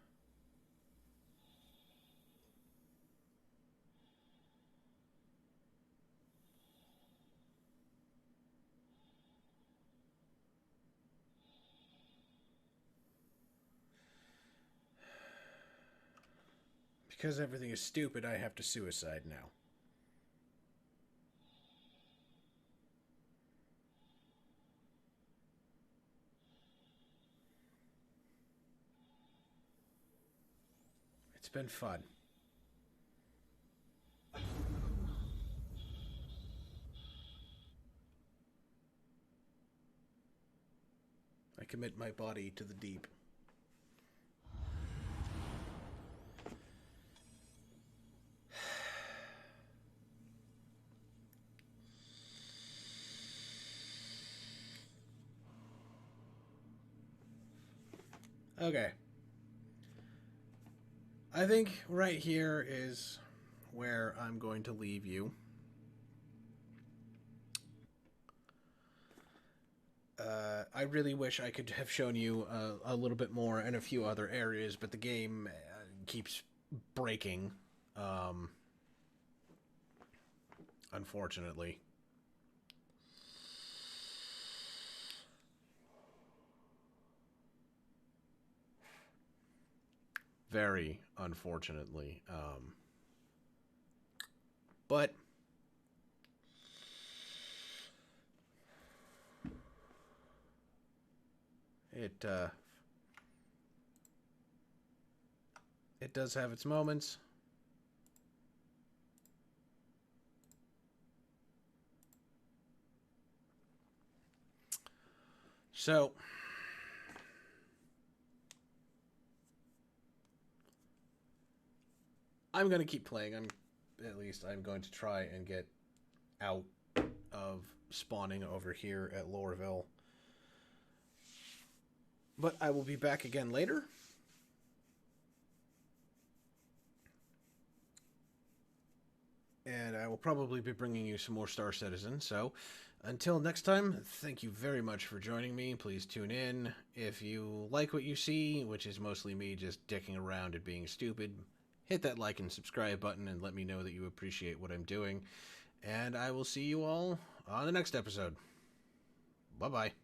Because everything is stupid, I have to suicide now. It's been fun. I commit my body to the deep. Okay. I think right here is where I'm going to leave you. I really wish I could have shown you a little bit more in a few other areas, but the game keeps breaking, unfortunately. Very unfortunately. But it It does have its moments. So, I'm going to keep playing. I'm going to try and get out of spawning over here at Lorville. But I will be back again later. And I will probably be bringing you some more Star Citizen. So, until next time, thank you very much for joining me. Please tune in. If you like what you see, which is mostly me just dicking around and being stupid, hit that like and subscribe button and let me know that you appreciate what I'm doing. And I will see you all on the next episode. Bye-bye.